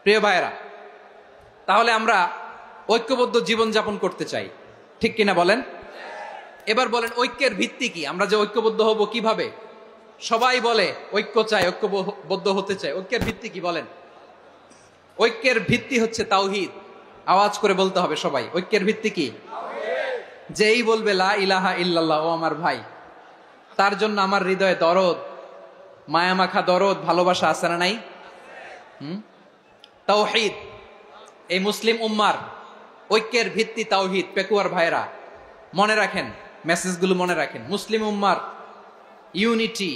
প্রিয় ভাইরা, তাহলে আমরা ঐক্যবদ্ধ জীবনযাপন করতে চাই, ঠিক কিনা বলেন? এবার বলেন ঐক্যের ভিত্তি কি? আমরা যে ঐক্যবদ্ধ হব কিভাবে? সবাই বলে ঐক্য চাই, ঐক্যবদ্ধ হতে চাই, ঐক্যের ভিত্তি কি বলেন? ঐক্যের ভিত্তি হচ্ছে তাওহীদ। আওয়াজ করে বলতে হবে সবাই, ঐক্যের ভিত্তি কি? যেই বলবে লা ইলাহা ইল্লাল্লাহ, ও আমার ভাই, তার জন্য আমার হৃদয়ে দরদ, মায়ামাখা দরদ, ভালোবাসা আছে না নাই? তাওহীদ। এই মুসলিম উম্মার ঐক্যের ভিত্তি তাওহীদ। পেকুয়ার ভাইরা মনে রাখেন, মেসেজগুলো মনে রাখেন। মুসলিম উম্মার ইউনিটি,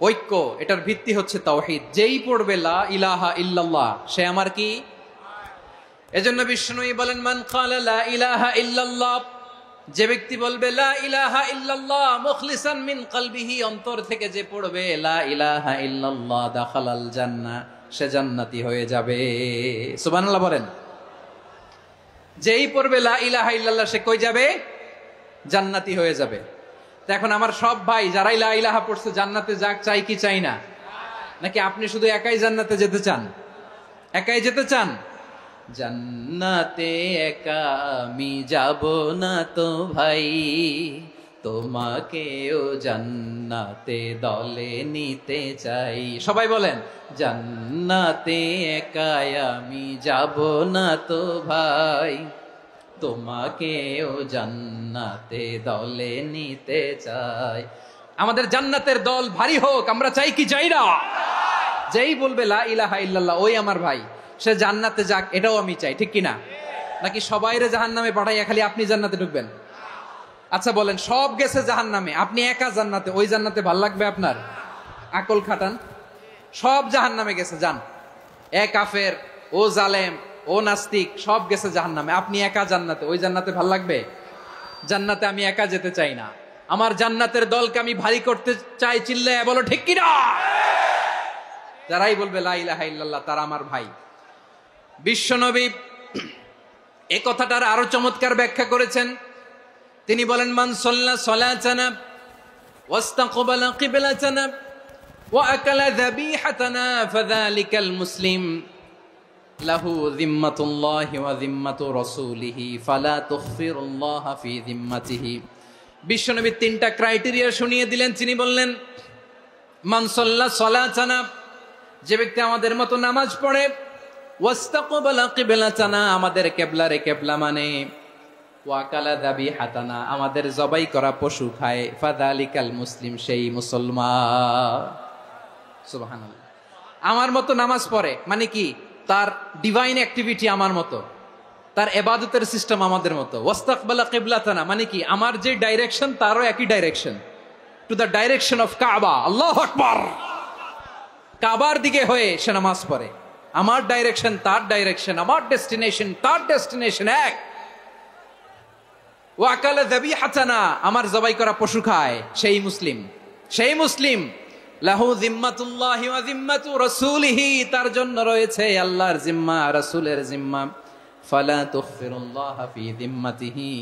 ঐক্য, এটার ভিত্তি হচ্ছে তাওহীদ। যেই পড়বে লা ইলাহা ইল্লাল্লাহ সে আমার কি? এজন্য বিষ্ণুই বলেন মান ক্বালা লা ইলাহা ইল্লাল্লাহ, যে ব্যক্তি বলবে লা ইলাহা ইল্লাল্লাহ মুখলিসান মিন কলবিহি, অন্তর থেকে যে পড়বে লা ইলাহা ইল্লাল্লাহ, দাখালাল জান্নাহ, সে জান্নাতি হয়ে যাবে। সুবহানাল্লাহ বলেন। যেই পড়বে লা ইলাহা ইল্লাল্লাহ সে কই যাবে? জান্নাতি হয়ে যাবে। তো এখন আমার সব ভাই যারাই লা ইলাহা পড়ছে জান্নাতে যাক, চাই কি চাই না? নাকি আপনি শুধু একাই জান্নাতে যেতে চান? একাই যেতে চান? জান্নাতে একা আমি যাব না তো ভাই, তোমাকেও জান্নাতে দলে নিতে চাই। সবাই বলেন জান্নাতে একা আমি যাব না তো ভাই, তোমাকেও জান্নাতে দলে নিতে চাই। আমাদের জান্নাতের দল ভারী হোক, আমরা চাই কি চাই না? যেই বলবে লা ইলাহা ইল্লাল্লাহ ওই আমার ভাই, সে জান্নাতে যাক, এটাও আমি চাই, ঠিক কিনা? নাকি সবাইরে জাহান্নামে পাঠাইয়া খালি আপনি জান্নাতে ঢুকবেন? আচ্ছা বলেন, সব গেছে জাহান্নামে, আপনি একা জান্নাতে, ওই জান্নাতে ভাল লাগবে আপনার? আকল খাটান। সব জাহান্নামে গেছে, যান। এ কাফের, ও জালেম, ও নাস্তিক, সব গেছে জাহান্নামে, আপনি একা জান্নাতে, ওই জান্নাতে ভাল লাগবে? জান্নাতে আমি একা যেতে চাই না, আমার জান্নাতের দলকে আমি ভারী করতে চাই। চিল্লায় বলো ঠিক কিনা? যারাই বলবে লা ইলাহা ইল্লাল্লাহ তারা আমার ভাই। বিশ্বনবী এই কথাটার আরো চমৎকার ব্যাখ্যা করেছেন। তিনি বলেন মান সাল্লা সালাতানা ওয়াস্তাকবালা কিবলাতানা ওয়া আকালা যাবিহাতানা ফাযালিকাল মুসলিম লাহু যিম্মাতুল্লাহি ওয়া যিম্মাতু রাসূলিহি ফালা তুখফিরুল্লাহ ফি যিম্মাতিহি। বিশ্বনবী তিনটা ক্রাইটেরিয়া শুনিয়ে দিলেন। তিনি বললেন মান সাল্লা সালাতানা, যে ব্যক্তি আমাদের মতো নামাজ পড়ে, ওয়াস্তাকবালা কিবলাতানা, আমাদের কিবলারে কিবলা মানে, ওয়াকালা যাবিহাতানা, আমাদের জবাই করা পশু খায়, ফাযালিকাল মুসলিম, সেই মুসলমান। সুবহানাল্লাহ। আমার মতো নামাজ পড়ে মানে কি? তার ডিভাইন অ্যাক্টিভিটি আমার মতো, তার ইবাদতের সিস্টেম আমাদের মতো। ওয়াস্তাকবালা কিবলাতানা মানে কি? আমার যে ডাইরেকশন তারও একই direction, to the direction of কাবা। আল্লাহু আকবার। কাবার দিকে হয়ে সে নামাজ পড়ে। আমার ডাইরেকশন তার ডাইরেকশন, আমার ডেস্টিনেশন তার ডেস্টিনেশন এক। ওয়াকালা যাবিহাতানা, আমার জবাই করা পশু খায়, সেই মুসলিম। সেই মুসলিম লাহু জিম্মাতুল্লাহি ওয়া জিম্মাতু রাসূলিহি, তার জন্য রয়েছে আল্লাহর জিম্মা, রাসূলের জিম্মা। ফালা তুখফিরুল্লাহা ফি জিম্মাতিহি,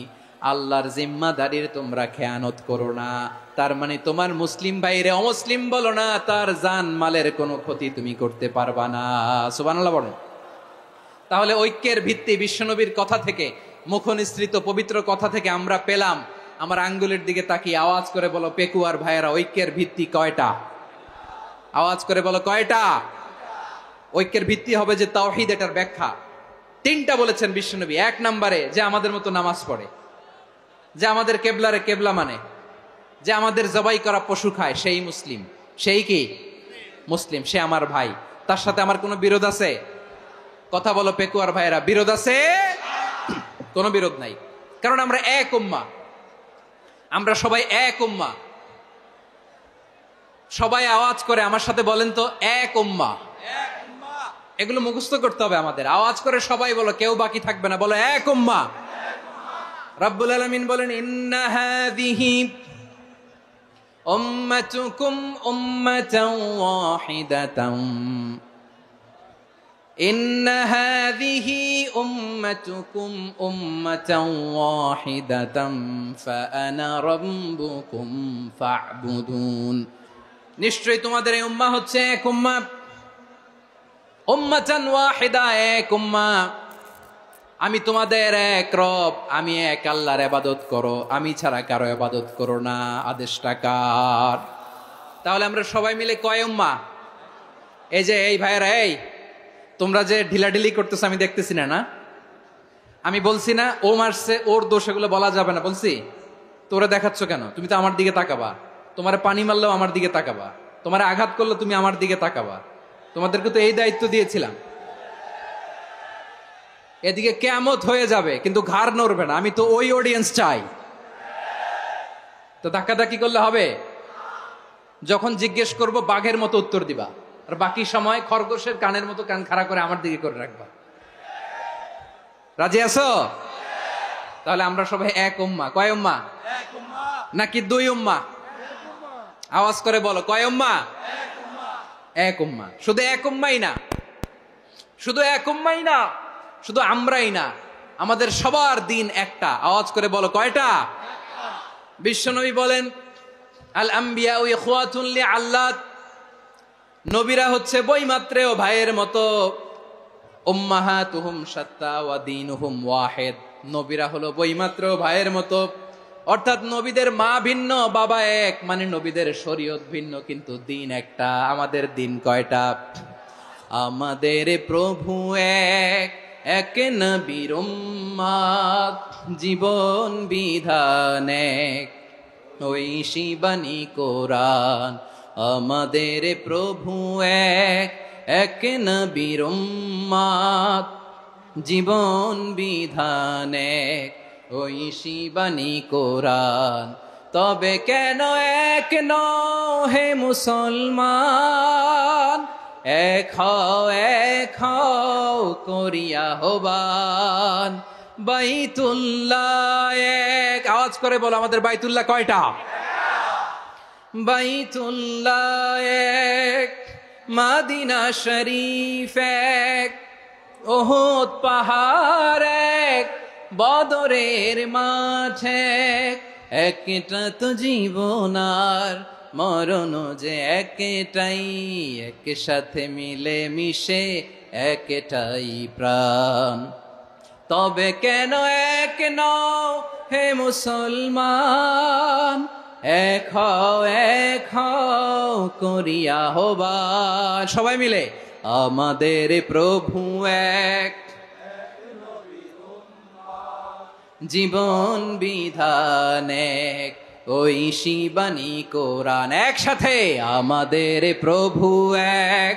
আল্লাহর জিম্মাদারির তোমরা খেয়ানত করো না। তার মানে তোমার মুসলিম ভাইরে অমুসলিম বলো না, তার জান মালের কোনো ক্ষতি তুমি করতে পারবা না। সুবহানাল্লাহ বলো। তাহলে ঐক্যের ভিত্তি বিশ্বনবীর কথা থেকে, মুখনিসৃত পবিত্র কথা থেকে আমরা পেলাম। আমার আঙ্গুলের দিকে তাকিয়ে আওয়াজ করে বলো পেকুয়ার ভাইয়েরা, ঐক্যের ভিত্তি কয়টা? আওয়াজ করে বলো কয়টা? ঐক্যের ভিত্তি হবে যে তাওহীদ, এটার ব্যাখ্যা। তিনটা বলেছেন বিশ্বনবী। এক নম্বরে যে আমাদের মতো নামাজ পড়ে, যে আমাদের কেবলারে কেবলা মানে, যে আমাদের জবাই করা পশু খায়, সেই মুসলিম। সেই কি মুসলিম? সে আমার ভাই। তার সাথে আমার কোনো বিরোধ আছে? কথা বলো পেকুয়ার ভাইয়েরা, বিরোধ আছে? কোনো বিরোধ নাই, কারণ আমরা এক উম্মাহ, আমরা সবাই এক উম্মাহ। সবাই আওয়াজ করে আমার সাথে বলেন তো, এক উম্মাহ। এগুলো মুখস্থ করতে হবে আমাদের। আওয়াজ করে সবাই বলো, কেউ বাকি থাকবে না, বলো এক উম্মাহ। রব্বুল আলামিন বলেন, ইন্না হাযিহি উম্মাতুকুম উম্মাতান ওয়াহিদাতান, ইন্না হাযিহি উম্মাতুকুম উম্মাতান ওয়াহিদাতান ফাআনা রাব্বুকুম ফা'বুদুন। নিশ্চয়ই তোমাদের এই উম্মাহ হচ্ছে এক উম্মাহ, উম্মাতান ওয়াহিদা, এক উম্মাহ। আমি তোমাদের এক রব, আমি এক আল্লাহর ইবাদত করো, আমি ছাড়া কারো ইবাদত করো না। আদেশটা কার? তাহলে আমরা সবাই মিলে কয় উম্মাহ? এই যে এই ভাইয়েরা, এই তোমরা যে ঢিলাঢিলি করতেছো আমি দেখতেছি না, না? আমি বলছি না ও মারছে, ওর দোষ, এগুলো বলা যাবে না বলছি? তোরা দেখাচ্ছ কেন? তুমি তো আমার দিকে তাকাবা। তোমার পানি মারলেও আমার দিকে তাকাবা, তোমার আঘাত করলে তুমি আমার দিকে তাকাবা। তোমাদেরকে তো এই দায়িত্ব দিয়েছিলাম। এদিকে কিয়ামত হয়ে যাবে কিন্তু ঘাড় নড়বে না। আমি তো ওই অডিয়েন্স চাই। তো ধাক্কাধাক্কি করলে হবে? যখন জিজ্ঞেস করব বাঘের মতো উত্তর দিবা, আর বাকি সময় খরগোশের কানের মতো কান খাড়া করে আমার দিকে করে রাখবা। রাজি আছো? তাহলে আমরা সবাই এক উম্মাহ। কয় উম্মাহ? নাকি দুই উম্মাহ? আওয়াজ করে বলো, কয় উম্মাহ? এক উম্মাহ। শুধু এক উম্মাই না, শুধু এক উম্মাই না, শুধু আমরাই না, আমাদের সবার দিন একটা। আওয়াজ করে বলো কয়টা? বিশ্বনবী বলেন, আল আম্বিয়া ইখওয়াতুন লিআল্লাত, নবীরা হচ্ছে বৈমাত্রেয় ভাইয়ের মতো। উম্মাহাতুহুম শাত্তা ওয়া দীনুহুম ওয়াহিদ, নবীরা হলো বৈমাত্রেয় ভাইয়ের মতো। অর্থাৎ নবীদের মা ভিন্ন, বাবা এক, মানে নবীদের শরীয়ত ভিন্ন, কিন্তু দিন একটা। আমাদের দিন কয়টা? আমাদের প্রভু এক, এক নবীর উম্মাত, জীবন বিধান এক, ঐশী বাণী কোরআন। আমাদের প্রভু এক, এক নবীর উম্মাত, জীবন বিধান এক, ঐশী বাণী কোরআন। তবে কেন এক নও হে মুসলমান, এক হও করিয়া হবান। বাইতুল্লাহ এক, আওয়াজ করে বলো আমাদের বাইতুল্লাহ কয়টা? বাইতুল্লাহ এক, মাদিনা শরীফ এক, ওহদ পাহাড় এক, বদরের মাঠ এক। একটা তো জীবন আর মরণ যে একটাই, একসাথে মিলে মিশে একটাই প্রাণ। তবে কেন এক নও হে মুসলমান, এক হও করিয়া হবান। সবাই মিলে, আমাদের প্রভু এক, জীবন বিধান এক, ঐশী বাণী কোরআন। একসাথে, আমাদের প্রভু এক,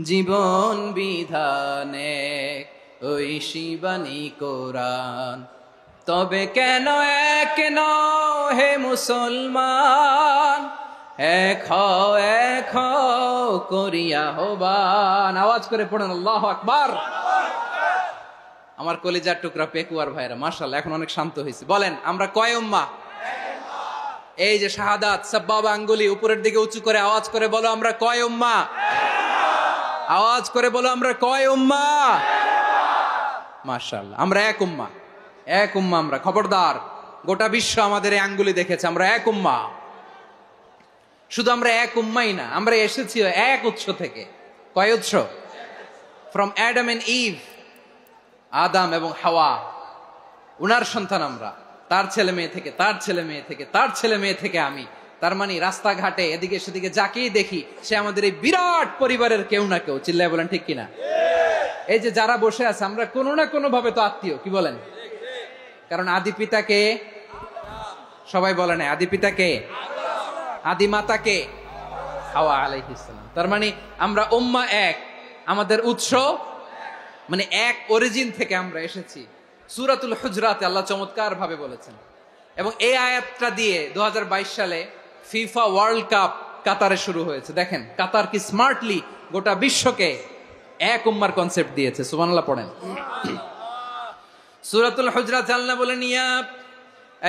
জীবন বিধান এক, ঐশী বাণী কোরআন। তবে কেন এক নও হে মুসলমান, এক হও করিয়া হবান। আওয়াজ করে পড়েন আল্লাহু আকবার। আমার কলিজার টুকরা পেকুয়ার ভাইরা মাশাআল্লাহ এখন অনেক শান্ত হয়েছে। বলেন আমরা কয় উম্মাহ? এই যে শাহাদাত সাব্বাবা আঙ্গুলি উপরের দিকে উঁচু করে আওয়াজ করে বলো আমরা কয় উম্মাহ? আওয়াজ করে বলো আমরা কয় উম্মাহ? মাশাআল্লাহ আমরা এক উম্মাহ, এক উম্মাহ আমরা। খবরদার, গোটা বিশ্ব আমাদের এই আঙ্গুলি দেখেছে, আমরা এক উম্মাহ। শুধু আমরা এক উম্মাই না, আমরা এসেছি এক উৎস থেকে। কয় উৎস? ফ্রম অ্যাডাম এন্ড ইভ, আদাম এবং হাওয়া, উনার সন্তান আমরা। তার ছেলে মেয়ে থেকে, তার ছেলে মেয়ে থেকে, তার ছেলে মেয়ে থেকে আমি। তার মানে রাস্তাঘাটে এদিকে সেদিকে যাকেই দেখি সে আমাদের এই বিরাট পরিবারের কেউ না কেউ। চিল্লায় বলেন ঠিক কিনা? এই যে যারা বসে আছে আমরা কোনো না কোনো ভাবে তো আত্মীয়, কি বলেন? কারণ আদি পিতাকে সবাই বলে না, আদি পিতাকে, আদি মাতাকে হাওয়া আলাইহিস সালাম। তার মানে আমরা উম্মাহ এক, আমাদের উৎস মানে এক অরিজিন থেকে আমরা এসেছি। সূরাতুল হুজরাতে আল্লাহ চমৎকার ভাবে বলেছেন। এবং এই আয়াতটা দিয়ে 2022 সালে ফিফা ওয়ার্ল্ড কাপ কাতারে শুরু হয়েছে। দেখেন কাতার কি স্মার্টলি গোটা বিশ্বকে এক উম্মার কনসেপ্ট দিয়েছে। সুবহানাল্লাহ পড়েন। সূরাতুল হুজরাত আল্লাহ বলেন, ইয়া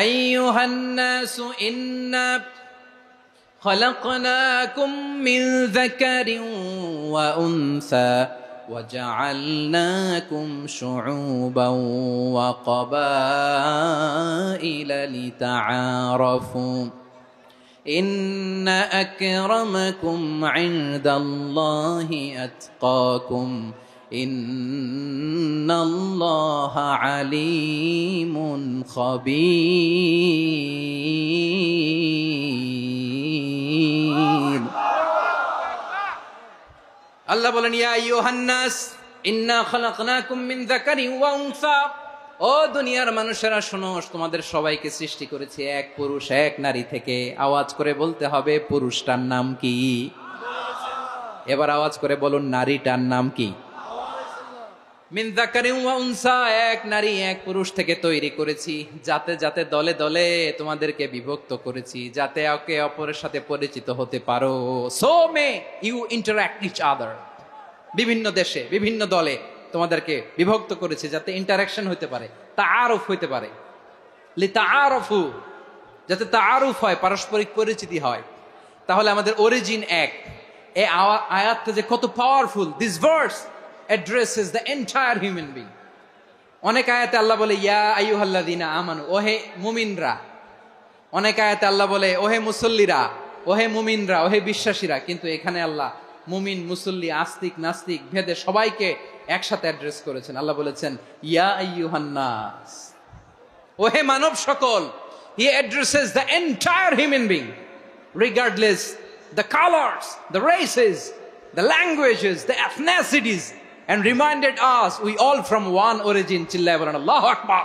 আইয়ুহান নাসু ইন্না খলাকনাকুম মিন যাকারিন ওয়া উনসা وجعلناكم شعوبا وقبائل لتعارفوا إن أكرمكم عند الله أتقاكم إن الله عليم خبير। আল্লাহ বলেন, ইয়া আইয়ুহান নাস ইন্না খালাকনাকুম মিন যাকারিন ওয়া উনসা, ও দুনিয়ার মানুষেরা শোনো, তোমাদের সবাইকে সৃষ্টি করেছি এক পুরুষ এক নারী থেকে। আওয়াজ করে বলতে হবে পুরুষটার নাম কি? এবার আওয়াজ করে বলুন নারীটার নাম কি? মিন যাকারিন ওয়া উনসা, এক নারী এক পুরুষ থেকে তৈরি করেছি। যাতে যাতে দলে দলে তোমাদেরকে বিভক্ত করেছি, যাতে একে অপরের সাথে পরিচিত হতে পারো। So may you interact each other. বিভিন্ন দেশে বিভিন্ন দলে তোমাদেরকে বিভক্ত করেছি যাতে ইন্টারাকশন হতে পারে, তাআরুফ হইতে পারে। লিতাআরফু, যাতে তাআরুফ হয়, পারস্পরিক পরিচিতি হয়। তাহলে আমাদের অরিজিন এক। এই আয়াতটা যে কত powerful. This verse addresses the entire human being. অনেক আয়াতে আল্লাহ বলে ইয়া আইয়ুহাল্লাযীনা আমানু, ওহে মুমিনরা। অনেক আয়াতে আল্লাহ বলে ওহে মুসল্লিরা, ওহে মুমিনরা, ওহে বিশ্বাসীরা। কিন্তু এখানে আল্লাহ মুমিন মুসল্লি আস্তিক নাস্তিক ভেদে সবাইকে একসাথে অ্যাড্রেস করেছেন। আল্লাহ বলেছেন ইয়া আইয়ুহান নাস, ওহে মানব সকল। He addresses the entire human being regardless the colors, the races, the languages, the ethnicities, and reminded us we all from one origin. চিল্লায় বলেন আল্লাহু আকবার।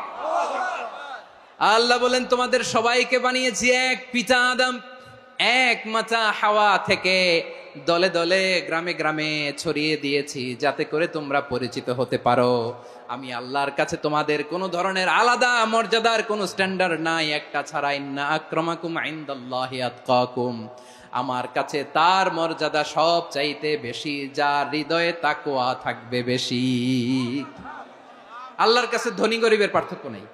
আল্লাহ বলেন তোমাদের সবাইকে বানিয়েছি এক পিতা আদম, এক মাতা হাওয়া থেকে। দলে দলে গ্রামে গ্রামে ছড়িয়ে দিয়েছি যাতে করে তোমরা পরিচিত হতে পারো। আমি আল্লাহর কাছে তোমাদের কোনো ধরনের আলাদা মর্যাদার কোনো স্ট্যান্ডার্ড নাই, একটা ছাড়া। ইন্না আক্রামাকুম ইনদাল্লাহি আতকাকুম, আমার কাছে তার মর্যাদা সব চাইতে বেশি, যার হৃদয়ে তাকওয়া থাকবে বেশি। আল্লাহর কাছে ধনী গরিবের পার্থক্য নাই,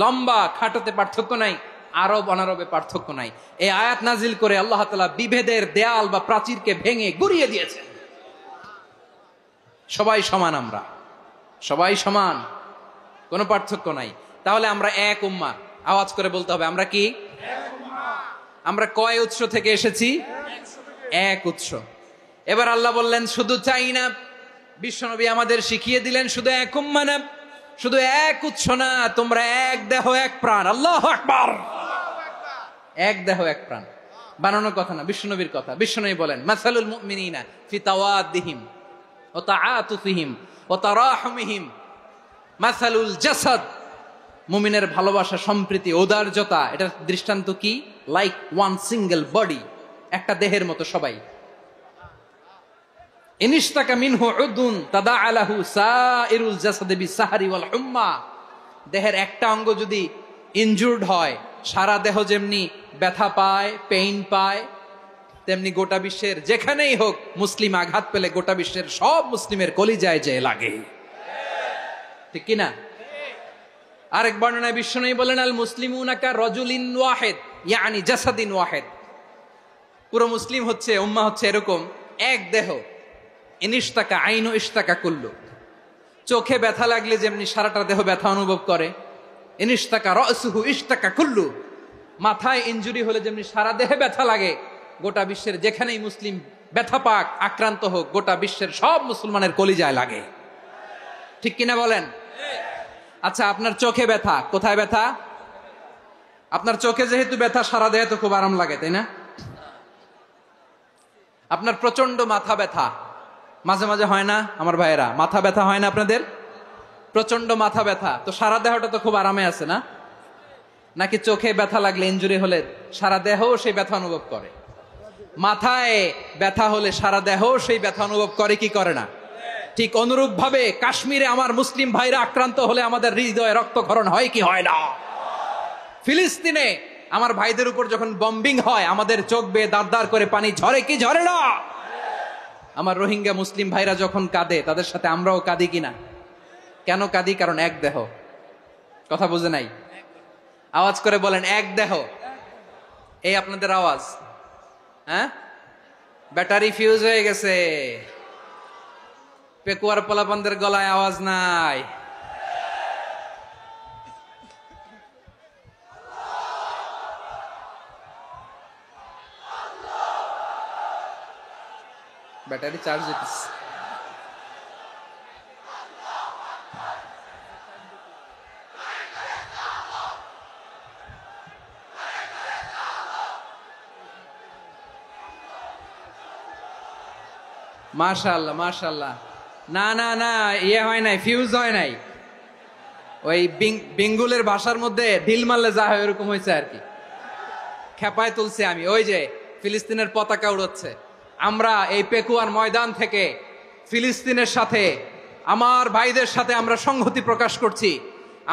লম্বা খাটোতে পার্থক্য নাই, আরব অনারবে পার্থক্য নাই। এই আয়াত নাজিল করে আল্লাহ তাআলা বিভেদের দেয়াল বা প্রাচীরকে ভেঙে গুড়িয়ে দিয়েছেন। সবাই সমান, আমরা সবাই সমান, কোনো পার্থক্য নাই। তাহলে আমরা এক উম্মাহ। আওয়াজ করে বলতে হবে আমরা কি? আমরা কয় উৎস থেকে এসেছি? এক উৎস। এবার আল্লাহ বললেন শুধু চাই না, বিশ্বনবী আমাদের শিখিয়ে দিলেন শুধু এক উম্মাহ না, শুধু এক উৎস না, তোমরা এক দেহ এক প্রাণ। আল্লাহু আকবার। এক দেহ এক প্রাণ বানানোর কথা না, বিশ্বনবীর কথা। বিশ্বনবী বলেন মাসালুল মুমিনিনা ফি তাওয়াদ্দিহিম ওয়া তাআতুফিহিম ওয়া তারাহুমিহিম মাসালুল জাসাদ, মুমিনের ভালোবাসা, সম্প্রীতি, ঔদার্যতা, এটা দৃষ্টান্ত কি? লাইক ওয়ান সিঙ্গেল বডি, একটা দেহের মতো সবাই। ইনিশতাকা মিনহু উদুন তাদাআলাহু সাইরুল জাসাদি বিসাহরি ওয়াল হুম্মা, দেহের একটা অঙ্গ যদি ইনজুরড হয় সারা দেহ যেমনি ব্যথা পায়, পেইন পায়, তেমনি গোটা বিশ্বের যেখানেই হোক মুসলিম আঘাত পেলে গোটা বিশ্বের সব মুসলিমের কলিজায় যে লাগে। ঠিক কিনা? আরেক বর্ণনায় বিশ্বনবী বলেন, আল মুসলিমুনা কা রাজুলিন ওয়াহিদ ইয়ানি জাসাদিন ওয়াহিদ। পুরো মুসলিম হচ্ছে, উম্মাহ হচ্ছে এরকম এক দেহ। ইনিশতাকা আইনু ইশতাকা কুল্লু। চোখে ব্যথা লাগলে যেমনি সারাটা দেহ ব্যথা অনুভব করে, ইনিশতাকা রাসুহু ইশতাকা কুল্লু। মাথায় ইনজুরি হলে যেমনি সারা দেহে ব্যথা লাগে, গোটা বিশ্বের যেখানেই মুসলিম ব্যথা পাক, আক্রান্ত হোক, গোটা বিশ্বের সব মুসলমানের কলিজায় লাগে। ঠিক কিনা বলেন? আচ্ছা, আপনার চোখে ব্যথা, কোথায় ব্যথা? আপনার চোখে যেহেতু ব্যথা, সারা দেহে তো খুব আরাম লাগে, তাই না? আপনার প্রচন্ড মাথা ব্যথা মাঝে মাঝে হয় না আমার ভাইয়েরা? মাথা ব্যথা হয় না আপনাদের? প্রচন্ড মাথা ব্যথা, তো সারা দেহটা তো খুব আরামে আছে না? নাকি চোখে ব্যথা লাগলে, ইনজুরি হলে সারা দেহ সেই ব্যথা অনুভব করে? মাথায় ব্যথা হলে সারা দেহ সেই ব্যথা অনুভব করে কি করে না? ঠিক অনুরূপ ভাবে কাশ্মীরে আমার মুসলিম ভাইরা আক্রান্ত হলে আমাদের হৃদয়ে রক্তক্ষরণ হয় কি হয় না? ফিলিস্তিনে আমার ভাইদের উপর যখন বম্বিং হয়, আমাদের চোখ বেয়ে দাঁড় দাঁড় করে পানি ঝরে কি ঝরে না? আমার রোহিঙ্গা মুসলিম ভাইরা যখন কাঁদে, তাদের সাথে আমরাও কাঁদি কিনা? কেন কাঁদি? কারণ এক দেহ। কথা বুঝে নাই? আওয়াজ করে বলেন, এক দেহ। এই আপনাদের আওয়াজ, হ্যাঁ? ব্যাটারি ফিউজ হয়ে গেছে, পেকুয়ার পোলাপানদের গলায় আওয়াজ নাই। ব্যাটারি চার্জ হইতেছে। মাশাআল্লাহ মাশাআল্লাহ। না না না, ইয়ে হয় নাই, ফিউজ হয় নাই। ওই বেঙ্গুলের ভাষার মধ্যে ঢিল মারলে যা হয় ওরকম হয়েছে আর কি। খেপায় তুলছে আমি। ওই যে ফিলিস্তিনের পতাকা উড়াচ্ছে, আমরা এই পেকুয়ার ময়দান থেকে ফিলিস্তিনের সাথে, আমার ভাইদের সাথে আমরা সংহতি প্রকাশ করছি।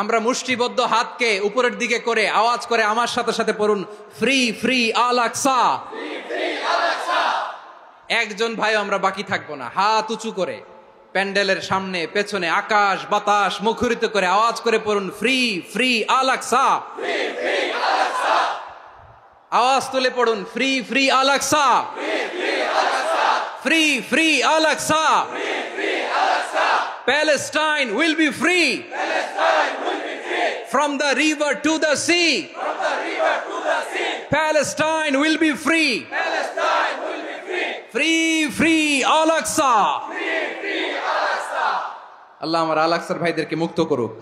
আমরা মুষ্টিবদ্ধ হাতকে উপরের দিকে করে আওয়াজ করে আমার সাথে সাথে পড়ুন, ফ্রি ফ্রি আল আকসা। একজন ভাই আমরা বাকি থাকবো না। হাত উঁচু করে প্যান্ডেলের সামনে পেছনে আকাশ বাতাস মুখরিত করে আওয়াজ করে পড়ুন, ফ্রি ফ্রি আল আকসা। আওয়াজ তুলে পড়ুন, free free Al Aqsa, free free Al Aqsa. Palestine will be free from the river to the sea. Palestine will be free. Free free Al Aqsa. আল্লাহ আমার আল আকসার ভাইদেরকে মুক্ত করুক।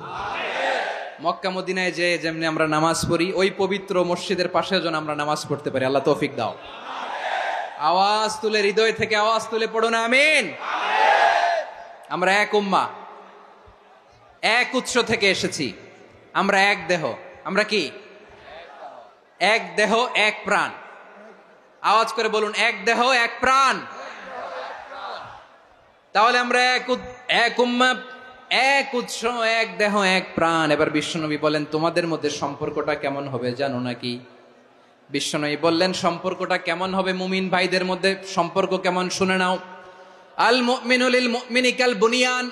মক্কা মদিনায় যে যেমনি আমরা নামাজ পড়ি, ওই পবিত্র মসজিদের পাশে যেন আমরা নামাজ পড়তে পারি। আল্লাহ তৌফিক দাও। আওয়াজ তুলে, হৃদয় থেকে আওয়াজ তুলে পড়ুন আমিন। আমরা এক উম্মাহ, এক উৎস থেকে এসেছি। আমরা এক দেহ। আমরা কি? এক দেহ এক প্রাণ। আওয়াজ করে বলুন, এক দেহ এক প্রাণ। তাহলে আমরা এক উম্মাহ, এক উৎস, এক দেহ এক প্রাণ। এবার বিশ্বনবী বলেন, তোমাদের মধ্যে সম্পর্কটা কেমন হবে জানো নাকি? বিশ্বনবী বললেন, সম্পর্কটা কেমন হবে মুমিন ভাইদের মধ্যে? সম্পর্ক কেমন শুনে নাও। আল মুমিনু লিল মুমিনি কাল বুনিয়ান,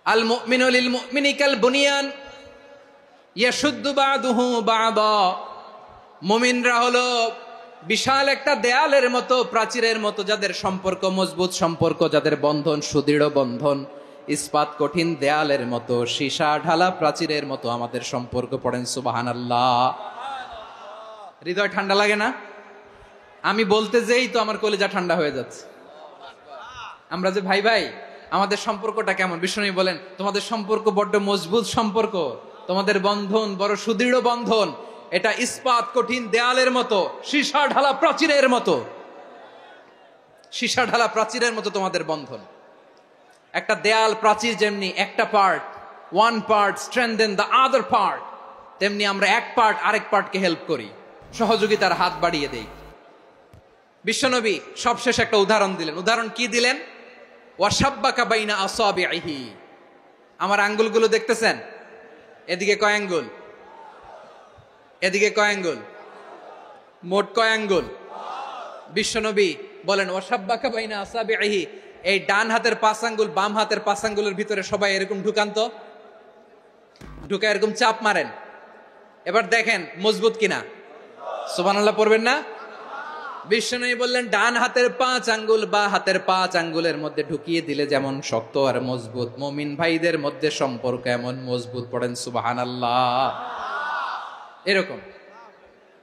আল মুমিনু লিল মুমিনি কাল বুনিয়ান ইয়াশুদ্দু বাদুহু বাদা। মুমিনরা হলো বিশাল একটা দেয়ালের মতো, প্রাচীরের মতো, যাদের সম্পর্ক মজবুত সম্পর্ক, যাদের বন্ধন সুদৃঢ় বন্ধন, ইস্পাত কঠিন দেয়ালের মতো, সীসা ঢালা প্রাচীরের মতো আমাদের সম্পর্ক। পড়েন সুবহানাল্লাহ। হৃদয় ঠান্ডা লাগে না? আমি বলতে যেই তো আমার কলিজা ঠান্ডা হয়ে যাচ্ছে। আমরা যে ভাই ভাই, আমাদের সম্পর্কটা কেমন? বিষ্ণু বলেন, তোমাদের সম্পর্ক বড্ড মজবুত সম্পর্ক, তোমাদের বন্ধন বড় সুদৃঢ় বন্ধন। এটা ইস্পাত কঠিন দেয়ালের মতো, সীসা ঢালা প্রাচীরের মতো, সীসা ঢালা প্রাচীরের মতো তোমাদের বন্ধন। একটা দেয়াল প্রাচীর যেমনি একটা part, one part strengthen the other part, তেমনি আমরা এক পার্ট আরেক পার্টকে হেল্প করি, সহযোগিতার হাত বাড়িয়ে দেই। বিশ্বনবী সবশেষ একটা উদাহরণ দিলেন। উদাহরণ কি দিলেন? ওয়াশাব্বাকা বাইনা আসাবিহি। আমার আঙ্গুলগুলো দেখতেছেন? এদিকে কয় আঙ্গুল? এদিকে কয় আঙ্গুল? মোট কয় আঙ্গুল? বিশ্বনবী বলেন, ওয়াশাব্বাকা বাইনা আসাবিহি, এই ডান হাতের 5 আঙ্গুল বাম হাতের 5 আঙ্গুলের ভিতরে সবাই এরকম ঢুকান্ত, ঢুকে এরকম চাপ মারেন। এবার দেখেন মজবুত কিনা। সুবহানাল্লাহ পড়বেন না? বিশ্বনবী বললেন ডান হাতের 5 আঙ্গুল বা হাতের 5 আঙ্গুলের মধ্যে ঢুকিয়ে দিলে যেমন শক্ত আর মজবুত, মুমিন ভাইদের মধ্যে সম্পর্ক এমন মজবুত। পড়েন সুবহানাল্লাহ। এরকম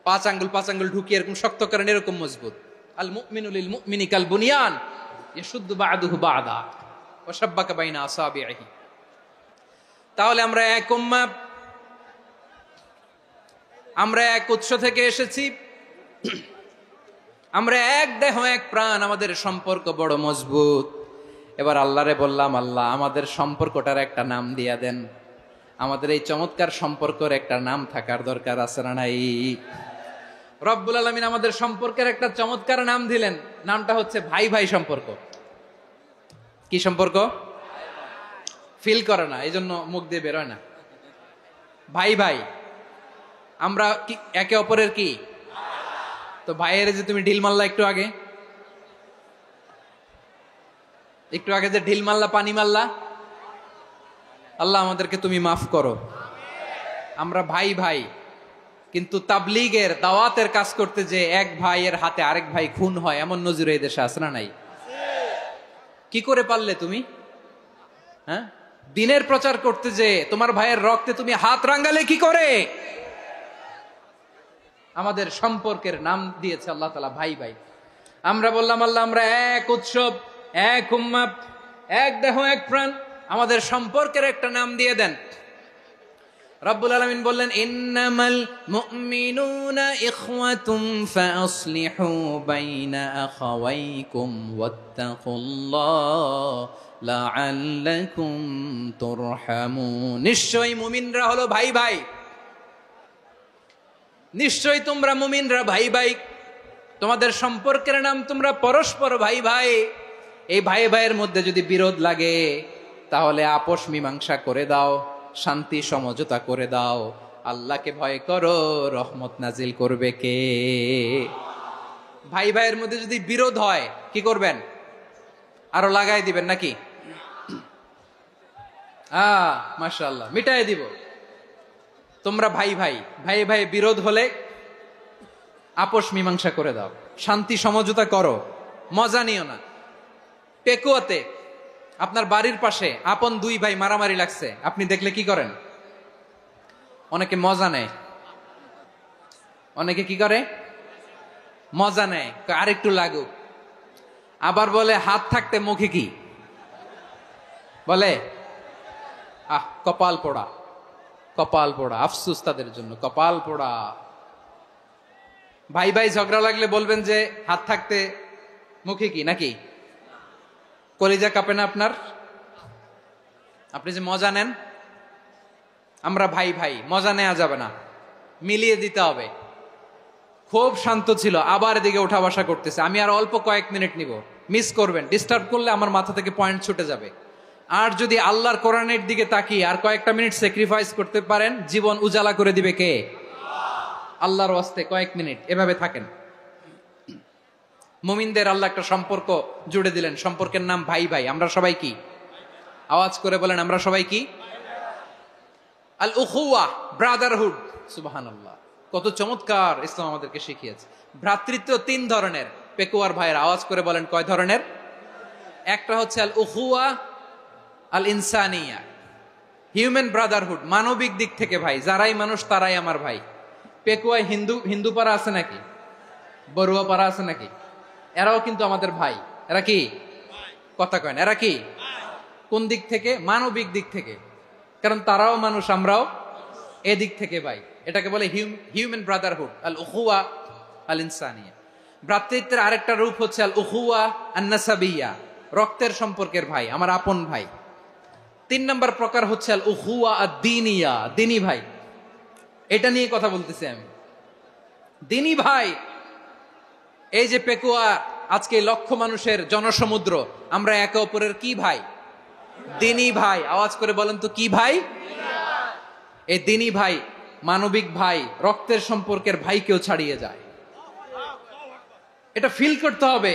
5 আঙ্গুল ঢুকিয়ে এরকম শক্ত করেন, এরকম মজবুত। আল মুমিনু লিল মুমিনি কাল বুনিয়ান ইয়াশুদ্দু বা'দুহু বা'দা ওয়া শাব্বাকা বাইনা আসাবিহি। তাহলে আমরা এক উম্মাহ, আমরা এক উৎস থেকে এসেছি, আমরা এক দেহ এক প্রাণ, আমাদের সম্পর্ক বড় মজবুত। এবার আল্লাহরে বললাম, আল্লাহ আমাদের সম্পর্কটার একটা নাম দিয়া দেন। আমাদের এই চমৎকার সম্পর্কের একটা নাম থাকার দরকার আছে না নাই? রব্বুল আলামিন আমাদের সম্পর্কের একটা চমৎকার নাম দিলেন, নামটা হচ্ছে ভাই ভাই সম্পর্ক। কি সম্পর্ক? ফিল করে না, এই জন্য মুখ দিয়ে বেরোয় না। ভাই ভাই, আমরা কি একে অপরের কি? তো ভাইয়ের যে তুমি ঢিল মারলা একটু আগে যে ঢিল মারলা, পানি মারলা, আল্লাহ আমাদেরকে তুমি মাফ করো। আমরা ভাই ভাই, কিন্তু তাবলীগের দাওয়াতের কাজ করতে যে এক ভাইয়ের হাতে আরেক ভাই খুন হয়, এমন নজির এই দেশে আছে না নাই? কি করে পারলে তুমি? হ্যাঁ, দিনের প্রচার করতে যে তোমার ভাইয়ের রক্তে তুমি হাত রাঙ্গালে কি করে? আমাদের সম্পর্কের নাম দিয়েছে আল্লাহ তাআলা ভাই ভাই। আমরা বললাম, আল্লাহ আমরা এক উৎসব, এক উম্মাহ, এক দেহ এক প্রাণ, আমাদের সম্পর্কের একটা নাম দিয়ে দেন। রব্বুল আলামিন বললেন, ইন্নামাল মুমিনুনা ইখওয়াতুম ফাসলিহু বাইনা আখাওয়াইকুম ওয়াত্তাকুল্লাহ লাআল্লাকুম তুরহামুন। নিশ্চয়ই মুমিনরা হলো ভাই ভাই, নিশ্চয়ই তোমরা মুমিনরা ভাই ভাই, তোমাদের সম্পর্কের নাম তোমরা পরস্পর ভাই ভাই। এই ভাই ভাইয়ের মধ্যে যদি বিরোধ লাগে তাহলে আপোষ মীমাংসা করে দাও, শান্তি সমঝোতা করে দাও। আল্লাহকে ভয় করো, রহমত নাজিল করবে কে? ভাই ভাইয়ের মধ্যে যদি বিরোধ হয় কি করবেন? আরো লাগাই দিবেন নাকি? মাশাআল্লাহ, মিটাই দিব। তোমরা ভাই ভাই, ভাই ভাই বিরোধ হলে আপোষ মীমাংসা করে দাও, শান্তি সমঝোতা করো, মজা নিও না। পেকুয়াতে আপনার বাড়ির পাশে আপন দুই ভাই মারামারি লাগছে, আপনি দেখলে কি করেন? অনেকে মজা নেয়। অনেকে কি করে? মজা নেয়, আরেকটু লাগুক। আবার বলে হাত থাকতে মুখে কি বলে? কপাল পোড়া, কপাল পোড়া। আফসোস তাদের জন্য, কপাল পোড়া। ভাই ভাই ঝগড়া লাগলে বলবেন যে হাত থাকতে মুখে কি, নাকি? কলিজা কাঁপে না আপনার? আপনি যে মজা নেন। আমরা ভাই ভাই, মজা নেওয়া যাবে না, মিলিয়ে দিতে হবে। খুব শান্ত ছিল, আবার এদিকে ওঠা বসা করতেছে। আমি আর অল্প কয়েক মিনিট নিব, মিস করবেন। ডিস্টার্ব করলে আমার মাথা থেকে পয়েন্ট ছুটে যাবে। আর যদি আল্লাহর কোরআনের দিকে তাকিয়ে আর কয়েকটা মিনিট স্যাক্রিফাইস করতে পারেন, জীবন উজালা করে দিবে কে? আল্লাহর ওয়াস্তে কয়েক মিনিট এভাবে থাকেন। মুমিনদের আল্লাহ একটা সম্পর্ক জুড়ে দিলেন, সম্পর্কের নাম ভাই ভাই। আমরা সবাই কি? আওয়াজ করে বলেন, আমরা সবাই কি? আল উখুয়া, ব্রাদারহুড। সুবহানাল্লাহ, কত চমৎকার ইসলাম আমাদেরকে শিখিয়েছে। ভ্রাতৃত্ব 3 ধরনের। পেকুয়ার ভাইয়ের আওয়াজ করে বলেন, কয় ধরনের? একটা হচ্ছে আল উখুয়া আল ইনসানিয়া, হিউম্যান ব্রাদারহুড, মানবিক দিক থেকে ভাই, যারাই মানুষ তারাই আমার ভাই। পেকুয়ায় হিন্দু পাড়া আছে নাকি? বড়ুয়া পাড়া আছে নাকি? এরাও কিন্তু আমাদের ভাই। এরা কি? কথা কয় না, এরা কি? কোন দিক থেকে? মানবিক দিক থেকে। কারণ তারাও মানুষ, আমরাও এদিক থেকে ভাই। এটাকে বলে হিউম্যান ব্রাদারহুড, আল উখুয়া আল ইনসানিয়া। ভ্রাতৃত্বের আরেকটা রূপ হচ্ছে আল উখুয়া আন নাসাবিয়া, রক্তের সম্পর্কের ভাই, আমার আপন ভাই। 3 নম্বর প্রকার হচ্ছে আল উখুয়া আদ-দীনিয়া, দিনী ভাই। এটা নিয়ে কথা বলতেছি আমি। দিনী ভাই, এই যে পেকুয়া আজকে লক্ষ মানুষের জনসমুদ্র, আমরা একে অপরের কি ভাই? দিনী ভাই। আওয়াজ করে বলেন তো, কি ভাই? এই দিনী ভাই, মানবিক ভাই, রক্তের সম্পর্কের ভাইকেও ছাড়িয়ে যায়। এটা ফিল করতে হবে।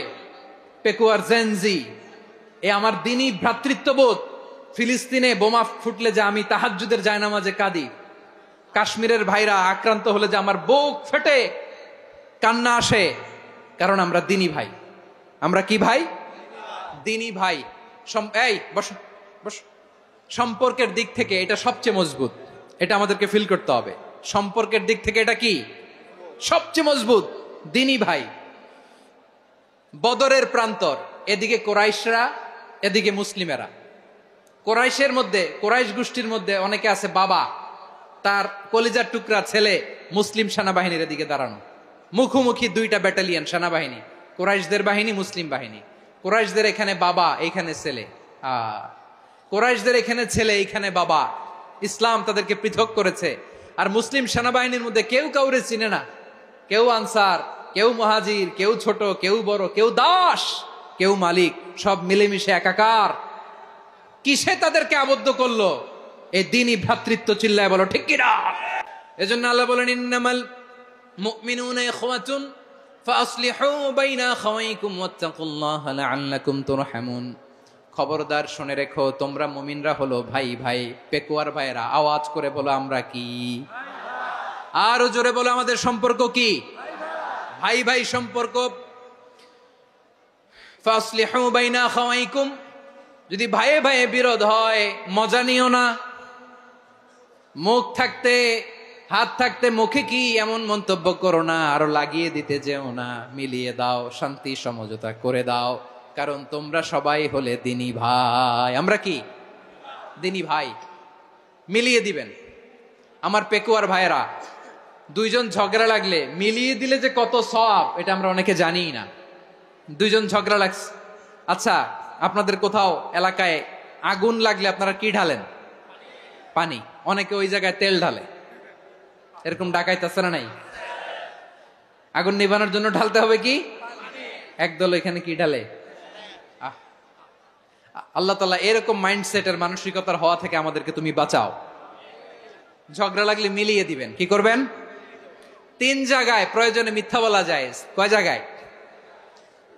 পেকুয়ার জেনজি, এ আমার দিনই ভ্রাতৃত্ববোধ। ফিলিস্তিনে বোমা ফুটলে যে আমি তাহাজ্জুদের জায়নামাজে কাঁদি, কাশ্মীরের ভাইরা আক্রান্ত হলে যে আমার বুক ফেটে কান্না আসে, কারণ আমরা দিনী ভাই। আমরা কি ভাই? দিনী ভাই। এই বসো বসো। সম্পর্কের দিক থেকে এটা সবচেয়ে মজবুত, এটা আমাদেরকে ফিল করতে হবে। সম্পর্কের দিক থেকে এটা কি সবচেয়ে মজবুত? দিনী ভাই। বদরের প্রান্তর, এদিকে কোরাইশরা, এদিকে মুসলিমেরা। কোরাইশের মধ্যে, কোরাইশ গোষ্ঠীর মধ্যে অনেকে আছে বাবা, তার কলিজার টুকরা ছেলে মুসলিম সেনাবাহিনীর এদিকে দাঁড়ানো, মুখোমুখি দুইটা ব্যাটালিয়ন সেনাবাহিনী, কোরাইশদের বাহিনী, মুসলিম বাহিনী। কোরাইশদের এখানে বাবা, এইখানে ছেলে। কোরাইশদের এখানে ছেলে, এইখানে বাবা। ইসলাম তাদেরকে পৃথক করেছে। আর মুসলিম সেনাবাহিনীর মধ্যে কেউ কাউরে চিনে না, কেউ আনসার, কেউ মুহাজির, কেউ ছোট, কেউ বড়, কেউ দাস, কেউ মালিক, সব মিলেমিশে একাকার। কিসে তাদেরকে আবদ্ধ করলো? এই দ্বীনি ভ্রাতৃত্ব। চিল্লায় বলো ঠিক কিনা? এজন্য আল্লাহ বলেন, ইন্নামাল মুমিনুনা ইখওয়াতুন ফাসলিহু বাইনা আখাওয়াইকুম ওয়াত্তাকুল্লাহা লাআল্লাকুম তুরহামুন। খবরদার শুনে রেখো, তোমরা মুমিনরা হলো ভাই ভাই। পেকুয়ার ভাইরা আওয়াজ করে বলো আমরা কি? আরো জোরে বলো আমাদের সম্পর্ক কি? ভাই ভাই সম্পর্ক। ফাসলিহু বাইনা আখাওয়াইকুম। যদি ভাইয়ে ভাইয়ে বিরোধ হয় মজা নিও না। মুখ থাকতে, হাত থাকতে মুখে কি এমন মন্তব্য করো না, আরো লাগিয়ে দিতে যেও না। মিলিয়ে দাও, শান্তি সমঝোতা করে দাও, কারণ তোমরা সবাই হলে দিনী ভাই। আমরা কি? দিনী ভাই। মিলিয়ে দিবেন। আমার পেকুয়ার ভাইয়েরা, দুইজন ঝগড়া লাগলে মিলিয়ে দিলে যে কত সওয়াব, এটা আমরা অনেকে জানিই না। দুইজন ঝগড়া লাগছে, আচ্ছা আপনাদের কোথাও এলাকায় আগুন লাগলে আপনারা কি ঢালেন? পানি। অনেকে ওই জায়গায় তেল ঢালে। এরকম ডাকাইতে আছে না নাই? আগুন নিভানোর জন্য ঢালতে হবে কি? একদল এখানে কি ঢালে? আল্লাহ তাআলা এরকম মাইন্ডসেটের, মানসিকতার হওয়া থেকে আমাদেরকে তুমি বাঁচাও। ঝগড়া লাগলে মিলিয়ে দিবেন। কি করবেন? 3 জায়গায় প্রয়োজনে মিথ্যা বলা যায়। কয় জায়গায়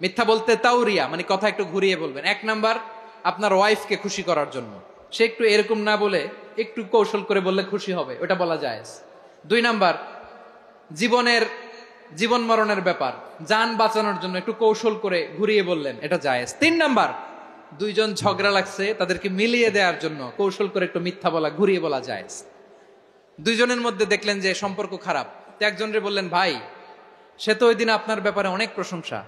মিথ্যা বলতে? তাউরিয়া, মানে কথা একটু ঘুরিয়ে বলবেন। 1 নাম্বার, আপনার ওয়াইফকে খুশি করার জন্য। সে একটু এরকম না বলে একটু কৌশল করে বললে খুশি হবে, ওটা বলা যায়। 2 নাম্বার, জীবন মরণের ব্যাপার, জান বাঁচানোর জন্য একটু কৌশল করে ঘুরিয়ে বললেন, এটা জায়েজ। 3 নাম্বার, দুইজন ঝগড়া লাগছে তাদেরকে মিলিয়ে দেওয়ার জন্য কৌশল করে একটু মিথ্যা বলা, ঘুরিয়ে বলা জায়েজ। দুইজনের মধ্যে দেখলেন যে সম্পর্ক খারাপ, তো একজনরে বললেন, ভাই সে তো ওই দিন আপনার ব্যাপারে অনেক প্রশংসা।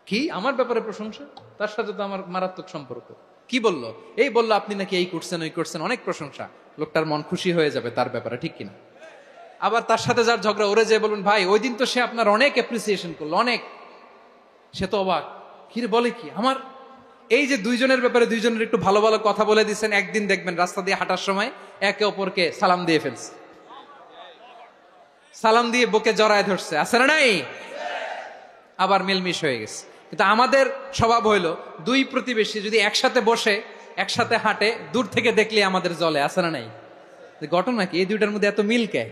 কি? আমার ব্যাপারে প্রশংসা? তার সাথে তো আমার মারাত্মক সম্পর্ক। কি বললো? এই বললো আপনি নাকি এই করছেন ওই করছেন, অনেক প্রশংসা। লোকটার মন খুশি হয়ে যাবে তার ব্যাপারে, ঠিক কিনা? আবার তার সাথে যার ঝগড়া, ওরে যে বলবেন, ভাই ওই দিন তো সে আপনার অনেক অ্যাপ্রিসিয়েশন করলো, অনেক। সে তো অবাক, কি রে বলে কি? আমার এই যে দুইজনের ব্যাপারে দুইজনের একটু ভালো ভালো কথা বলে দিচ্ছেন, একদিন দেখবেন রাস্তা দিয়ে হাঁটার সময় একে অপরকে সালাম দিয়ে ফেলছে, সালাম দিয়ে বুকে জড়ায় ধরছে, আছে না নাই? আবার মিলমিশ হয়ে গেছে। কিন্তু আমাদের স্বভাব হইলো, দুই প্রতিবেশী যদি একসাথে বসে একসাথে হাঁটে, দূর থেকে দেখলে আমাদের জলে, আছে না নাই? ঘটনা কি? এই দুইটার মধ্যে এত মিল কে?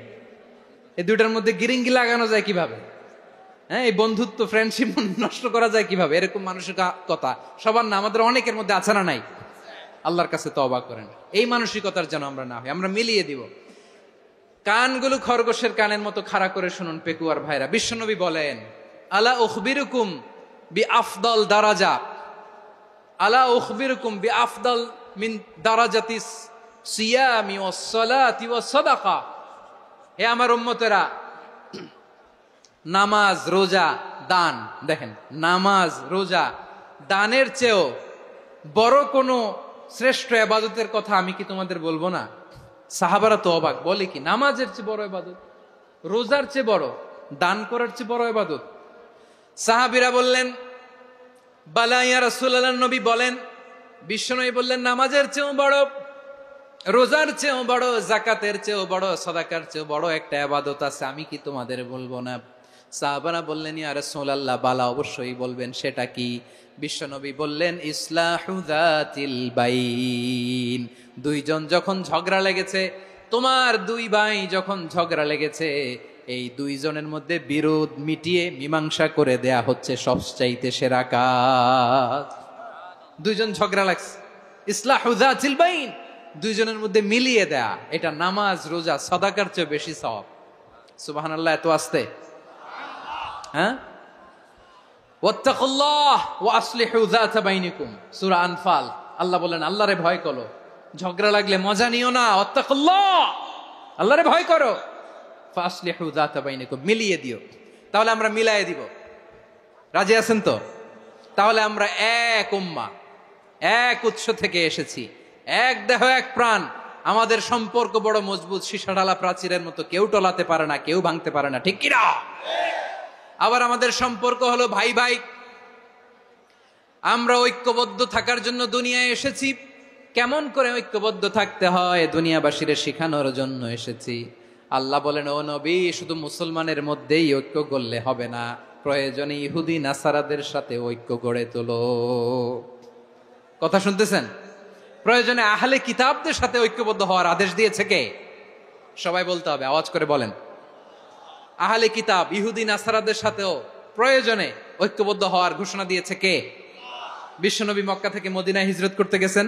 এই দুইটার মধ্যে গিরিঙ্গি লাগানো যায় কিভাবে? হ্যাঁ, এই বন্ধুত্ব, ফ্রেন্ডশিপ নষ্ট করা যায় কিভাবে? এরকম মানসিকতা সবার না, আমাদের অনেকের মধ্যে আছে না নাই? আল্লাহর কাছে তওবা করেন, এই মানসিকতার যেন আমরা না হই, আমরা মিলিয়ে দিব। কানগুলো খরগোশের কানের মতো খাড়া করে শুনুন পেকুয়ার ভাইরা। বিশ্বনবী বলেন, আলা উখবিরুকুম বি আফদল দারাজা, আলা উখবিরুকুম বি আফদল মিন দারাজাতিস সিয়ামি ওয়াস সালাতি ওয়াস সাদাকা। হে আমার উম্মতেরা, নামাজ, রোজা, দান, দেখেন নামাজ, রোজা, দানের চেয়েও বড় কোনো শ্রেষ্ঠ ইবাদতের কথা আমি কি তোমাদের বলবো না? সাহাবারা তো অবাক, বলে কি নামাজের চেয়ে বড় ইবাদত, রোজার চেয়ে বড়, দান করার চেয়ে বড় ইবাদত? সাহাবীরা বললেন, বালা ইয়া রাসূলুল্লাহ। নবী বলেন, বিশ্বনবী বললেন, নামাজের চেয়েও বড়, রোজার চেয়েও বড়, যাকাতের চেয়েও বড়, সাদাকার চেয়েও বড় একটা ইবাদত আছে, আমি কি তোমাদের বলবো না? সাহাবারা বললেন, ইয়া রাসূলুল্লাহ, বালা অবশ্যই বলবেন, সেটা কি? বিশ্বনবী বললেন, ইসলাহু যাতিল বাইন। দুইজন যখন ঝগড়া লেগেছে, তোমার দুই ভাই যখন ঝগড়া লেগেছে, এই দুইজনের মধ্যে বিরোধ মিটিয়ে মীমাংসা করে দেয়া হচ্ছে সবচাইতে সেরা কাজ। দুইজন ঝগড়া লাগছে, ইসলাহু যাতিল বাইন, দুইজনের মধ্যে মিলিয়ে দেয়া, এটা নামাজ রোজা সাদাকার চেয়ে বেশি সওয়াব। সুবহানাল্লাহ, এত আস্তে। হ্যাঁ, ওয়াত্তাকুল্লাহ ওয়া আসলিহু যাতা বাইনিকুম, সূরা আনফাল। আল্লাহ বলেন আল্লাহরে ভয় করো, ঝগড়া লাগলে মজা নিও না, ওয়াত্তাকুল্লাহ, আল্লাহরে ভয় করো, ফাসলিহু যাতা বাইনিকুম, মিলিয়ে দিও। তাহলে আমরা মিলায়ে দিব, রাজি আছেন তো? তাহলে আমরা এক উম্মাহ, এক উৎস থেকে এসেছি, এক দেহ এক প্রাণ, আমাদের সম্পর্ক বড় মজবুত, সীসাঢালা প্রাচীরের মতো, কেউ টলাতে পারে না, কেউ ভাঙতে পারে না, ঠিক কিনা? আবার আমাদের সম্পর্ক হলো ভাই ভাই। আমরা ঐক্যবদ্ধ থাকার জন্য দুনিয়ায় এসেছি। কেমন করে ঐক্যবদ্ধ থাকতে হয় দুনিয়াবাসীর শেখানোর জন্য এসেছি। আল্লাহ বলেন, ও নবী, শুধু মুসলমানের মধ্যেই ঐক্য করলে হবে না, প্রয়োজনে ইহুদি নাসারাদের সাথে ঐক্য গড়ে তোলো। কথা শুনতেছেন? প্রয়োজনে আহলে কিতাবদের সাথে ঐক্যবদ্ধ হওয়ার আদেশ দিয়েছে কে? সবাই বলতে হবে, আওয়াজ করে বলেন। আহলে কিতাব ইহুদি নাসারাদের সাথেও প্রয়োজনে ঐক্যবদ্ধ হওয়ার ঘোষণা দিয়েছে কে? বিশ্বনবী মক্কা থেকে মদিনায় হিজরত করতে গেছেন,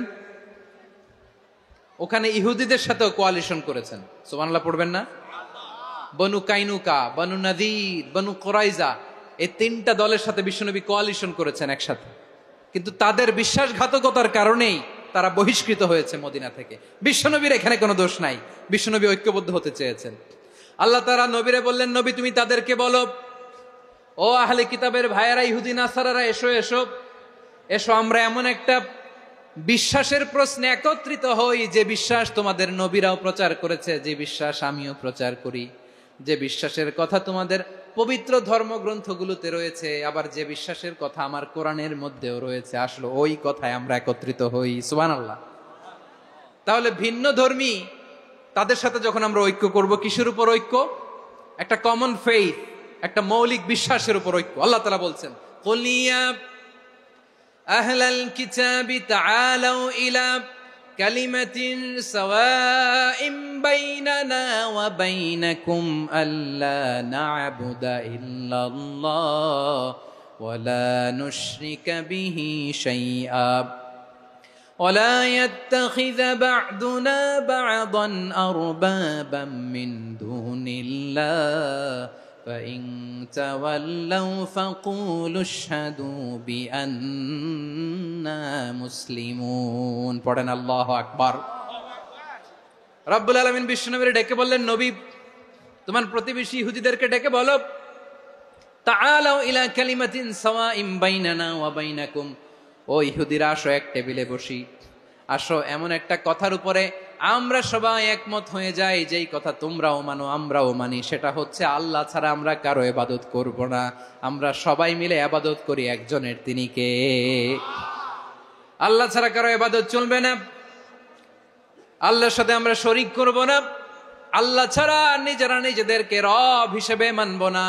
ওখানে ইহুদিদের সাথেও কোয়ালিশন করেছেন। সুবহানাল্লাহ পড়বেন না? বনু কাইনুকা, বনু নাদির, বনু কুরাইজা, এই তিনটা দলের সাথে বিশ্বনবী কোয়ালিশন করেছেন একসাথে। কিন্তু তাদের বিশ্বাসঘাতকতার কারণেই তারা বহিষ্কৃত হয়েছে মদিনা থেকে। বিশ্বনবীর এখানে কোনো দোষ নাই, বিশ্বনবী ঐক্যবদ্ধ হতে চেয়েছেন। আল্লাহ তাআলা নবীরে বললেন, নবী তুমি তাদেরকে বলো, ও আহলে কিতাবের ভাইয়েরা, ইহুদি নাসারারা, এসো এসো এসো, আমরা এমন একটা বিশ্বাসের প্রশ্নে একত্রিত হই, যে বিশ্বাস তোমাদের নবীরাও প্রচার করেছে, যে বিশ্বাস আমিও প্রচার করি, যে বিশ্বাসের কথা তোমাদের পবিত্র ধর্মগ্রন্থগুলোতে রয়েছে, আবার যে বিশ্বাসের কথা আমার কোরআনের মধ্যেও রয়েছে, আসলে ওই কথায় আমরা একত্রিত হই। সুবহানাল্লাহ। তাহলে ভিন্ন ধর্মী তাদের সাথে যখন আমরা ঐক্য করব, কিসের উপর ঐক্য? একটা কমন ফেইথ, একটা মৌলিক বিশ্বাসের উপর ঐক্য। আল্লাহ তাআলা বলছেন, কুল ইয়া আহলাল কিতাবি তাআলাউ ইলা কালিমাতিন সাওয়াইম বাইনানা ওয়া বাইনাকুম আল্লা না'বুদা ইল্লাল্লাহ ওয়া লা নুশরিকা বিহি শাইআ ولا يتخذ بعضنا بعضا أربابا من دون الله فإن تولوا فقولوا اشهدوا بأننا مسلمون। পড়েন আল্লাহু আকবার। রব্বুল আলামিন বিশ্বনবীর ডেকে বললেন, নবী তোমার প্রতিবেশী ইহুদিদেরকে ডেকে বলো, তাআলাউ ইলা কালিমাতিন সাওয়াইম বাইনানা ওয়া বাইনাকুম, ও ইহুদিরা আসো, এক টেবিলে বসি, আসো এমন একটা কথার উপরে আমরা সবাই একমত হয়ে যাই, যেই কথা তোমরাও মানো আমরাও মানি, সেটা হচ্ছে আল্লাহ ছাড়া আমরা কারো ইবাদত করব না, আমরা সবাই মিলে ইবাদত করি একজনের, তিনি কে? আল্লাহ ছাড়া কারো ইবাদত চলবে না, আল্লাহর সাথে আমরা শরীক করব না, আল্লাহ ছাড়া নিজেরা নিজেদেরকে রব হিসেবে মানব না।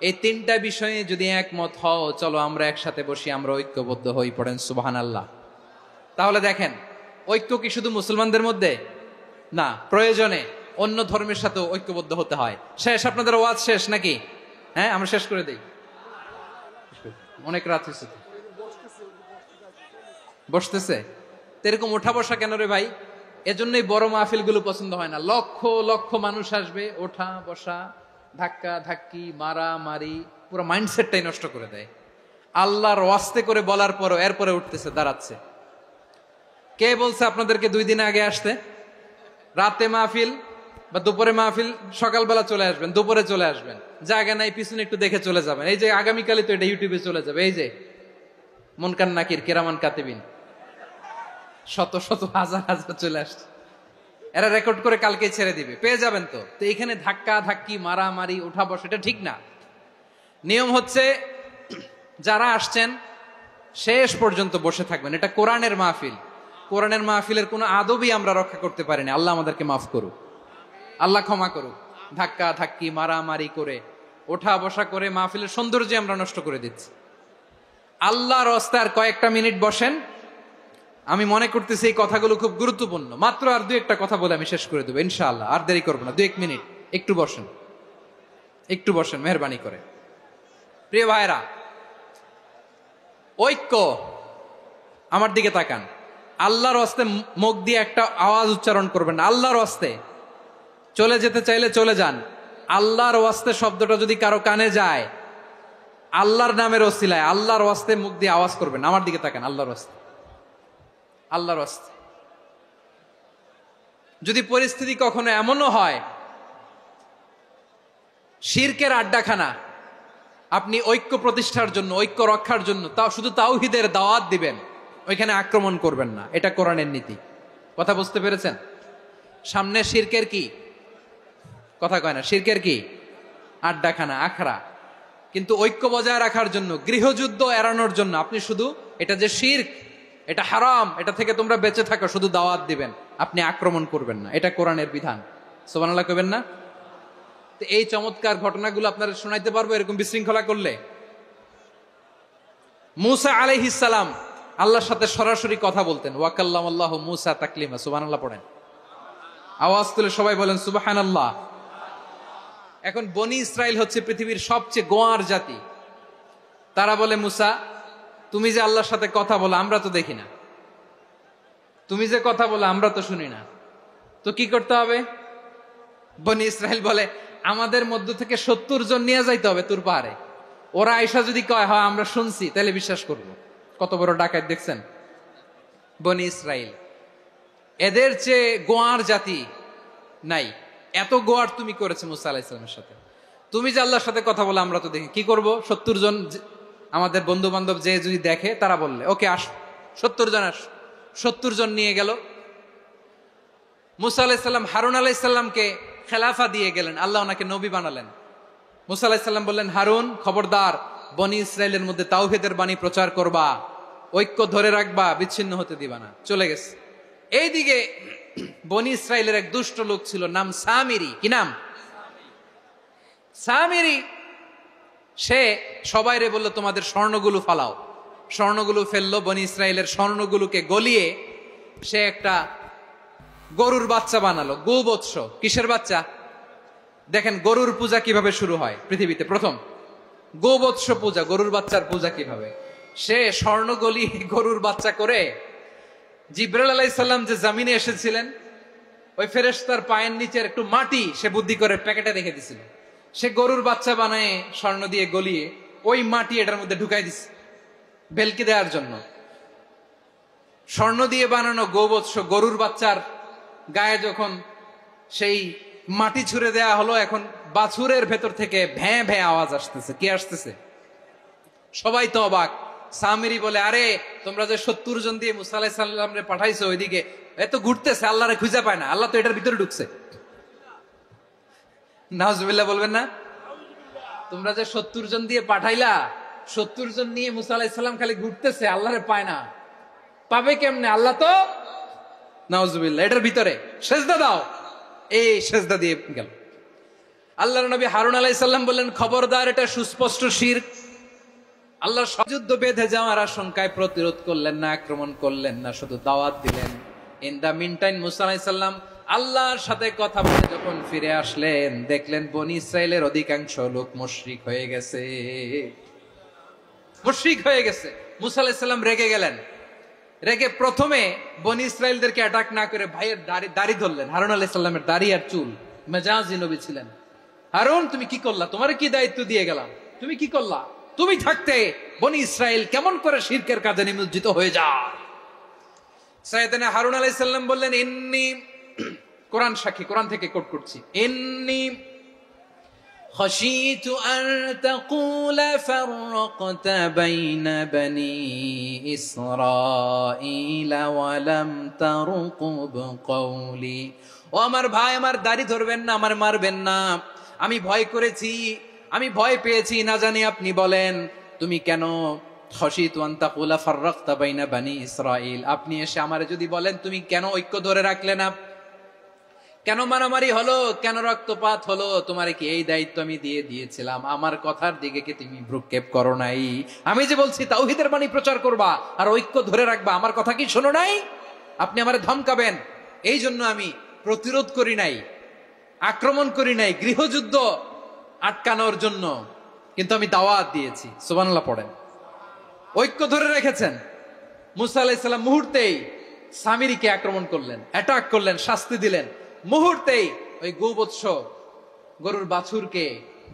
এই তিনটা বিষয়ে যদি একমত হও, চলো আমরা একসাথে বসি, আমরা ঐক্যবদ্ধ হই। পড়েন সুবহানাল্লাহ। তাহলে দেখেন, ঐক্য কি শুধু মুসলমানদের মধ্যে না, প্রয়োজনে অন্য ধর্মের সাথে ঐক্যবদ্ধ হতে হয়। শেষ, আপনাদের ওয়াজ শেষ নাকি? হ্যাঁ, আমরা শেষ করে দেই, অনেক রাত হয়েছে। বসতেছে তো এরকম ওঠা বসা কেন রে ভাই? এজন্যই বড় মাহফিল গুলো পছন্দ হয় না। লক্ষ লক্ষ মানুষ আসবে, ওঠা বসা, ধাক্কা ধাক্কি, মারা মারি, পুরো মাইন্ডসেটটাই নষ্ট করে দেয়। আল্লাহর ওয়াস্তে করে বলার পরও এরপরে উঠতেছে, দাঁড়াচ্ছে। কে বলছে আপনাদেরকে 2 দিন আগে আসতে? রাতে মাহফিল বা দুপুরে মাহফিল, সকালবেলা চলে আসবেন, দুপুরে চলে আসবেন, জায়গা নাই পিছনে একটু দেখে চলে যাবেন। এই যে আগামীকালই তো এটা ইউটিউবে চলে যাবে, এই যে মুনকার নাকির কিরামান কাতিবিন, শত শত হাজার হাজার চলে আসছে, এরা রেকর্ড করে কালকে ছেড়ে দিবে, পেয়ে যাবেন। তো এখানে ধাক্কা ধাক্কি, মারামারি, উঠা বসা, এটা ঠিক না। নিয়ম হচ্ছে যারা আসছেন শেষ পর্যন্ত বসে থাকবেন। এটা কোরআনের মাহফিল, কোরআনের মাহফিলের কোনো আদবই আমরা রক্ষা করতে পারিনি। আল্লাহ আমাদেরকে মাফ করুক, আল্লাহ ক্ষমা করুক। ধাক্কা ধাক্কি, মারামারি করে, ওঠা বসা করে মাহফিলের সৌন্দর্য আমরা নষ্ট করে দিচ্ছি। আল্লাহর রাস্তায় আর কয়েকটা মিনিট বসেন। আমি মনে করতেছি এই কথাগুলো খুব গুরুত্বপূর্ণ। মাত্র আর 2-1টা কথা বলে আমি শেষ করে দেবো ইনশাআল্লাহ, আর দেরি করবো না। 2-1 মিনিট একটু বসেন, একটু বসেন মেহরবানি করে। প্রিয় ভাইরা, ঐক্য আমার দিকে তাকান, আল্লাহর ওয়াস্তে মুখ দিয়ে একটা আওয়াজ উচ্চারণ করবেন না, আল্লাহর ওয়াস্তে। চলে যেতে চাইলে চলে যান, আল্লাহর ওয়াস্তে শব্দটা যদি কারো কানে যায়, আল্লাহর নামের ওসিলায় আল্লাহর ওয়াস্তে মুখ দিয়ে আওয়াজ করবেন, আমার দিকে তাকান, আল্লাহর ওয়াস্তে, আল্লাহর ওয়াস্তে। যদি পরিস্থিতি কখনো এমনও হয় শিরকের আড্ডাখানা, আপনি ঐক্য প্রতিষ্ঠার জন্য, ঐক্য রক্ষার জন্য তাও শুধু তাওহীদের দাওয়াত দিবেন, ওইখানে আক্রমণ করবেন না, এটা কোরআনের নীতি। কথা বুঝতে পেরেছেন? সামনে শিরকের কি কথা কয় না, শিরকের কি আড্ডাখানা, আখড়া। কিন্তু ঐক্য বজায় রাখার জন্য, গৃহযুদ্ধ এড়ানোর জন্য আপনি শুধু এটা যে শিরক, এটা হারাম, এটা থেকে তোমরা বেঁচে থাকো, শুধু দাওয়াত দিবেন, আপনি আক্রমণ করবেন না। এটা কোরআনের বিধান। সুবহানাল্লাহ কইবেন না? তো এই চমৎকার ঘটনাগুলো আপনারা শোনাইতে পারবো এরকম বিশৃঙ্খলা করলে। মূসা আলাইহিস সালাম আল্লাহর সাথে সরাসরি কথা বলতেন, ওয়াকাল্লামাল্লাহু মূসা তাকলিমা। সুবহানাল্লাহ পড়েন, আওয়াজ তুলে সবাই বলেন সুবহানাল্লাহ। এখন বনি ইসরাইল হচ্ছে পৃথিবীর সবচেয়ে গোয়ার জাতি। তারা বলে, মূসা তুমি যে আল্লাহর সাথে কথা বলো আমরা তো দেখি না, তুমি যে কথা বলো আমরা তো শুনি না, তো কি করতে হবে? বনি ইসরাইল বলে, আমাদের মধ্য থেকে 70 জন নিয়ে যাইতে হবে তুর পাহাড়ে। ওরা আয়সা যদি কয় হয় আমরা শুনছি, তাহলে বিশ্বাস করব। কত বড় ডাকাত দেখছেন বনি ইসরাইল। এদের চেয়ে গোয়ার জাতি নাই। এত গোয়ার তুমি করেছে মুসা আলাইহিস সালামের সাথে। তুমি যে আল্লাহর সাথে কথা বলে আমরা তো দেখি, কি করব? 70 জন আমাদের বন্ধু বান্ধব যে যদি দেখে, তারা বললে ওকে আস, 70 জন আস। 70 জন নিয়ে গেল। মুসা আলাইহিস সালাম হারুন আলাইহিস সালামকে খেলাফা দিয়ে গেলেন, আল্লাহ ওনাকে নবী বানালেন। মুসা আলাইহিস সালাম বললেন, হারুন খবরদার, বনি ইসরাইলের মধ্যে তাওহীদের বাণী প্রচার করবা, ঐক্য ধরে রাখবা, বিচ্ছিন্ন হতে দিবা না। চলে গেছে। এইদিকে বনি ইসরাইলের এক দুষ্ট লোক ছিল, নাম সামিরি। কি নাম? সামিরি। সে সবাইরে বলল, তোমাদের স্বর্ণগুলো ফালাও। স্বর্ণগুলো ফেললো, বনি ইসরাইলের স্বর্ণগুলোকে গলিয়ে সে একটা গরুর বাচ্চা বানালো। গোবৎস। কিসের বাচ্চা? দেখেন গরুর পূজা কিভাবে শুরু হয় পৃথিবীতে প্রথম, গোবৎস পূজা, গরুর বাচ্চার পূজা কিভাবে। সে স্বর্ণ গলি গরুর বাচ্চা করে, জিবরাইল আলাইহিস সালাম যে জমিনে এসেছিলেন, ওই ফেরেশতার পায়ের নিচের একটু মাটি সে বুদ্ধি করে প্যাকেটে রেখে দিছিল। সে গরুর বাচ্চা বানায় স্বর্ণ দিয়ে গলিয়ে ওই মাটি এটার মধ্যে ঢুকাই দিছে ভেলকি দেওয়ার জন্য। স্বর্ণ দিয়ে বানানো গোবৎস গরুর বাচ্চার গায়ে যখন সেই মাটি ছুঁড়ে দেয়া হলো, এখন বাছুরের ভেতর থেকে ভ্যাঁ ভ্যাঁ আওয়াজ আসতেছে। কি আসতেছে? সবাই তো অবাক। সামিরি বলে, আরে তোমরা যে 70 জন দিয়ে মুসা আলাইহিস সালামরে পাঠাইছো, ওইদিকে এত ঘুরতেছে, আল্লাহরে খুঁজে পায় না, আল্লাহ তো এটার ভিতরে ঢুকছে। নাউজুবিল্লাহ বলবেন না? তোমরা যে 70 জন দিয়ে পাঠাইলা, 70 জন নিয়ে মুসা আলাইহিস সালাম খালি ঘুরতেছে, আল্লাহরে পায় না। পাবে কেমনে? আল্লাহ তো, নাউজুবিল্লাহ, এটার ভিতরে সেজদা দাও। এই সেজদা দিয়ে গেল। আল্লাহর নবী হারুন আলাইহিস সালাম বললেন, খবরদার, এটা সুস্পষ্ট শিরক। আল্লাহর যুদ্ধ বেঁধে যাওয়ার আশঙ্কায় প্রতিরোধ করলেন না, আক্রমণ করলেন না, শুধু দাওয়াত দিলেন। ইন দা মিন টাইম মুসা আলাইহিস সালাম আল্লাহর সাথে কথা বলে যখন ফিরে আসলেন, দেখলেন বনি ইসরাইলের অধিকাংশ লোক মুশরিক হয়ে গেছে। মুশরিক হয়ে গেছে। মুসা আলাইহিস সালাম রেগে গেলেন। রেগে প্রথমে বনি ইসরাইলদেরকে অ্যাটাক না করে ভাইয়ের দাড়ি ধরলেন। হারুন আলাইহিস সালামের দাড়ি আর চুল। মেজাজি নবী ছিলেন। হারুন, তুমি কি করলা? তোমার কি দায়িত্ব দিয়ে গেলাম, তুমি কি করলা? তুমি থাকতে বনি ইসরাইল কেমন করে শিরকের কাজে নিমজ্জিত হয়ে যায়? সাইয়েদনা হারুন আলাইহিস সালাম বললেন, ইন্নী, কোরআন সাক্ষী, কোরআন থেকে কোট করছি, ইন্নী خشيت أن تقول فرقت بين بني إسرائيل ولم ترقب قولي। ও আমার ভাই, আমার দাড়ি ধরবেন না, আমার মারবেন না। আমি ভয় করেছি, আমি ভয় পেয়েছি, না জানি আপনি বলেন তুমি কেন খশিতু আন তাকুলা ফাররাকতা বাইনা বানি ইসরাইল, আপনি এসে আমারে যদি বলেন তুমি কেন ঐক্য ধরে রাখলে না, কেন মারামারি হলো, কেন রক্তপাত হলো, তোমারে কি এই দায়িত্ব আমি দিয়ে দিয়েছিলাম? আমার কথার দিকে কি তুমি ভ্রুক্ষেপ করো নাই? আমি যে বলছি তাওহীদের বাণী প্রচার করবা আর ঐক্য ধরে রাখবা, আমার কথা কি শোনো নাই? আপনি আমারে ধমকাবেন, এই জন্য আমি প্রতিরোধ করি নাই, আক্রমণ করি নাই, গৃহযুদ্ধ আটকানোর জন্য, কিন্তু আমি দাওয়াত দিয়েছি। সুবহানাল্লাহ পড়েন। ঐক্য ধরে রেখেছেন। মুসা আলাইহিস সালাম মুহূর্তেই সামিরীকে আক্রমণ করলেন, অ্যাটাক করলেন, শাস্তি দিলেন। মুহূর্তেই ওই গোবৎস গরুর বাছুরকে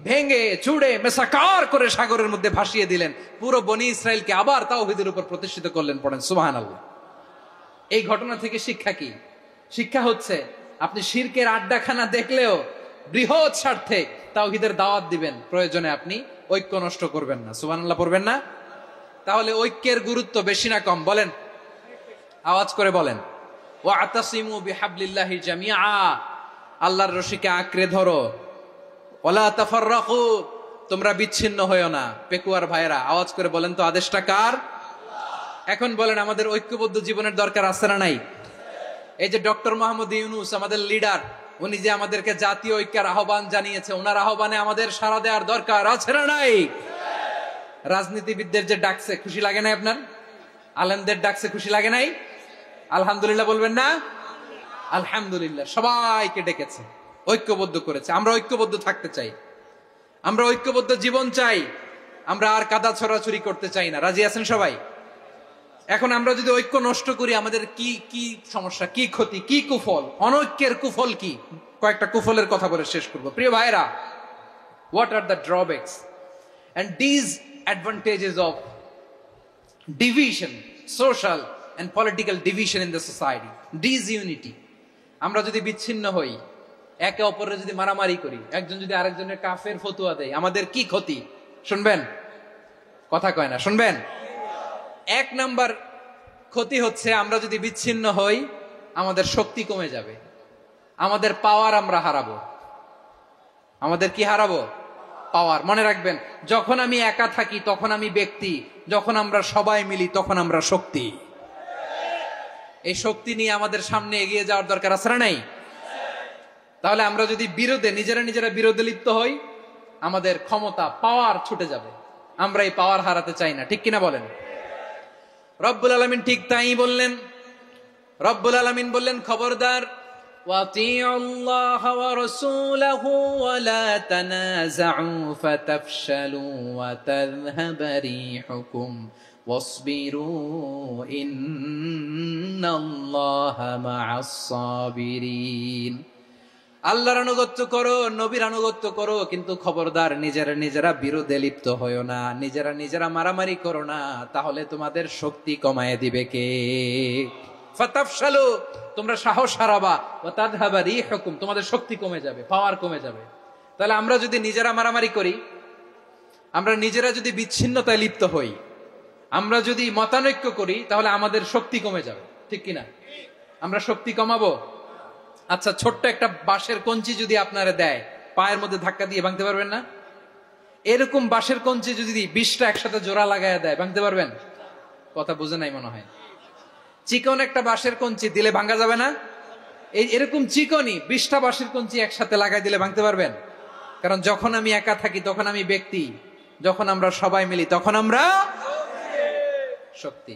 ভেঙে চুড়ে মেসাকার করে সাগরের মধ্যে ভাসিয়ে দিলেন। পুরো বনি ইসরায়েলকে আবার তাওহীদের উপর প্রতিষ্ঠিত করলেন। পড়েন সুবহানাল্লাহ। এই ঘটনা থেকে শিক্ষা কি? শিক্ষা হচ্ছে আপনি শিরকের আড্ডাখানা দেখলেও বৃহৎ স্বার্থে তাওহীদের দাওয়াত দিবেন, প্রয়োজনে আপনি ঐক্য নষ্ট করবেন না। সুবহানাল্লাহ পড়বেন না? তাহলে ঐক্যের গুরুত্ব বেশি না কম বলেন? আওয়াজ করে বলেন। ওয়াতাসিমু বিহাবলিল্লাহি জামিআ, আল্লাহর রশিকে আঁকড়ে ধরো। ওয়ালা তাফাররাকু, তোমরা বিচ্ছিন্ন হয়ো না। পেকুয়ার ভাইরা আওয়াজ করে বলেন তো, আদেশটা কার? এখন বলেন, আমাদের ঐক্যবদ্ধ জীবনের দরকার আছে না নাই? এই যে ডক্টর মোহাম্মদ ইউনূস আমাদের লিডার, উনি যে আমাদেরকে জাতীয় ঐক্যের আহ্বান জানিয়েছে, ওনার আহ্বানে আমাদের সাড়া দেওয়ার দরকার আছে না নাই? রাজনীতিবিদদের যে ডাকছে, খুশি লাগে নাই আপনার? আলেমদের ডাকছে, খুশি লাগে নাই? আলহামদুলিল্লাহ বলবেন না? আলহামদুলিল্লাহ। সবাইকে ডেকেছে, ঐক্যবদ্ধ করেছে। আমরা ঐক্যবদ্ধ থাকতে চাই, আমরা ঐক্যবদ্ধ জীবন চাই, আমরা আর কাদা ছড়াছড়ি করতে চাই না। রাজি আছেন সবাই? এখন আমরা যদি ঐক্য নষ্ট করি, আমাদের কি কি সমস্যা, কি ক্ষতি, কি কুফল? অনৈক্যের কুফল কি? কয়েকটা কুফলের কথা বলে শেষ করব। প্রিয় ভাইরা, what are the drawbacks and disadvantages of division, social and political division in the society, disunity? আমরা যদি বিচ্ছিন্ন হই, একে অপরের যদি মারামারি করি, একজন যদি আরেকজনের কাফের ফতোয়া দেয়, আমাদের কি ক্ষতি? শুনবেন? কথা কয় না, শুনবেন? এক নাম্বার ক্ষতি হচ্ছে, আমরা যদি বিচ্ছিন্ন হই, আমাদের শক্তি কমে যাবে, আমাদের পাওয়ার আমরা হারাবো। আমাদের কি হারাবো? পাওয়ার। মনে রাখবেন, যখন আমি একা থাকি তখন আমি ব্যক্তি, যখন আমরা সবাই মিলি তখন আমরা শক্তি। এই শক্তি নিয়ে আমাদের সামনে এগিয়ে যাওয়ার দরকার আছে না নাই? তাহলে আমরা যদি বিরোধে, নিজেরা বিরোধে লিপ্ত হই, আমাদের ক্ষমতা, পাওয়ার ছুটে যাবে। আমরা এই পাওয়ার হারাতে চাই না, ঠিক কিনা বলেন? রব্বুল আলামিন ঠিক তাই বললেন। রব্বুল আলামিন বললেন, খবরদার, ওয়াতিউল্লাহ ওয়া রাসূলাহু ওয়া লা তানাযাউ ফাতাফশালু ওয়া তাযহাবা রিহুকুম ওয়াসবিরু ইন্নাল্লাহা মা'আস সাবিরিন। আল্লাহর আনুগত্য করো, নবীর আনুগত্য করো, কিন্তু খবরদার নিজেরা বিরোধে লিপ্ত হয়ো না, নিজেরা মারামারি করো না, তাহলে তোমাদের শক্তি কমায় দিবে কে? ফাতাফশালু, তোমরা সাহস হারাবা, ওয়া তাযহাবা রিহুকুম, তোমাদের শক্তি কমে যাবে, পাওয়ার কমে যাবে। তাহলে আমরা যদি নিজেরা মারামারি করি, আমরা নিজেরা যদি বিচ্ছিন্নতায় লিপ্ত হই, আমরা যদি মতানৈক্য করি, তাহলে আমাদের শক্তি কমে যাবে, ঠিক কিনা? আমরা শক্তি কমাবো। আচ্ছা, ছোট্ট একটা বাঁশের কঞ্চি যদি আপনারা দেয়, পায়ের মধ্যে ধাক্কা দিয়ে ভাঙতে পারবেন না? এরকম বাঁশের কঞ্চি যদি 20টা একসাথে জোড়া লাগায় দেয়, ভাঙতে পারবেন? কথা বুঝে নাই মনে হয়। চিকন একটা বাঁশের কঞ্চি দিলে ভাঙা যাবে না? এরকম চিকনই 20টা বাঁশের কঞ্চি একসাথে লাগাই দিলে ভাঙতে পারবেন? কারণ যখন আমি একা থাকি তখন আমি ব্যক্তি, যখন আমরা সবাই মিলি তখন আমরা শক্তি।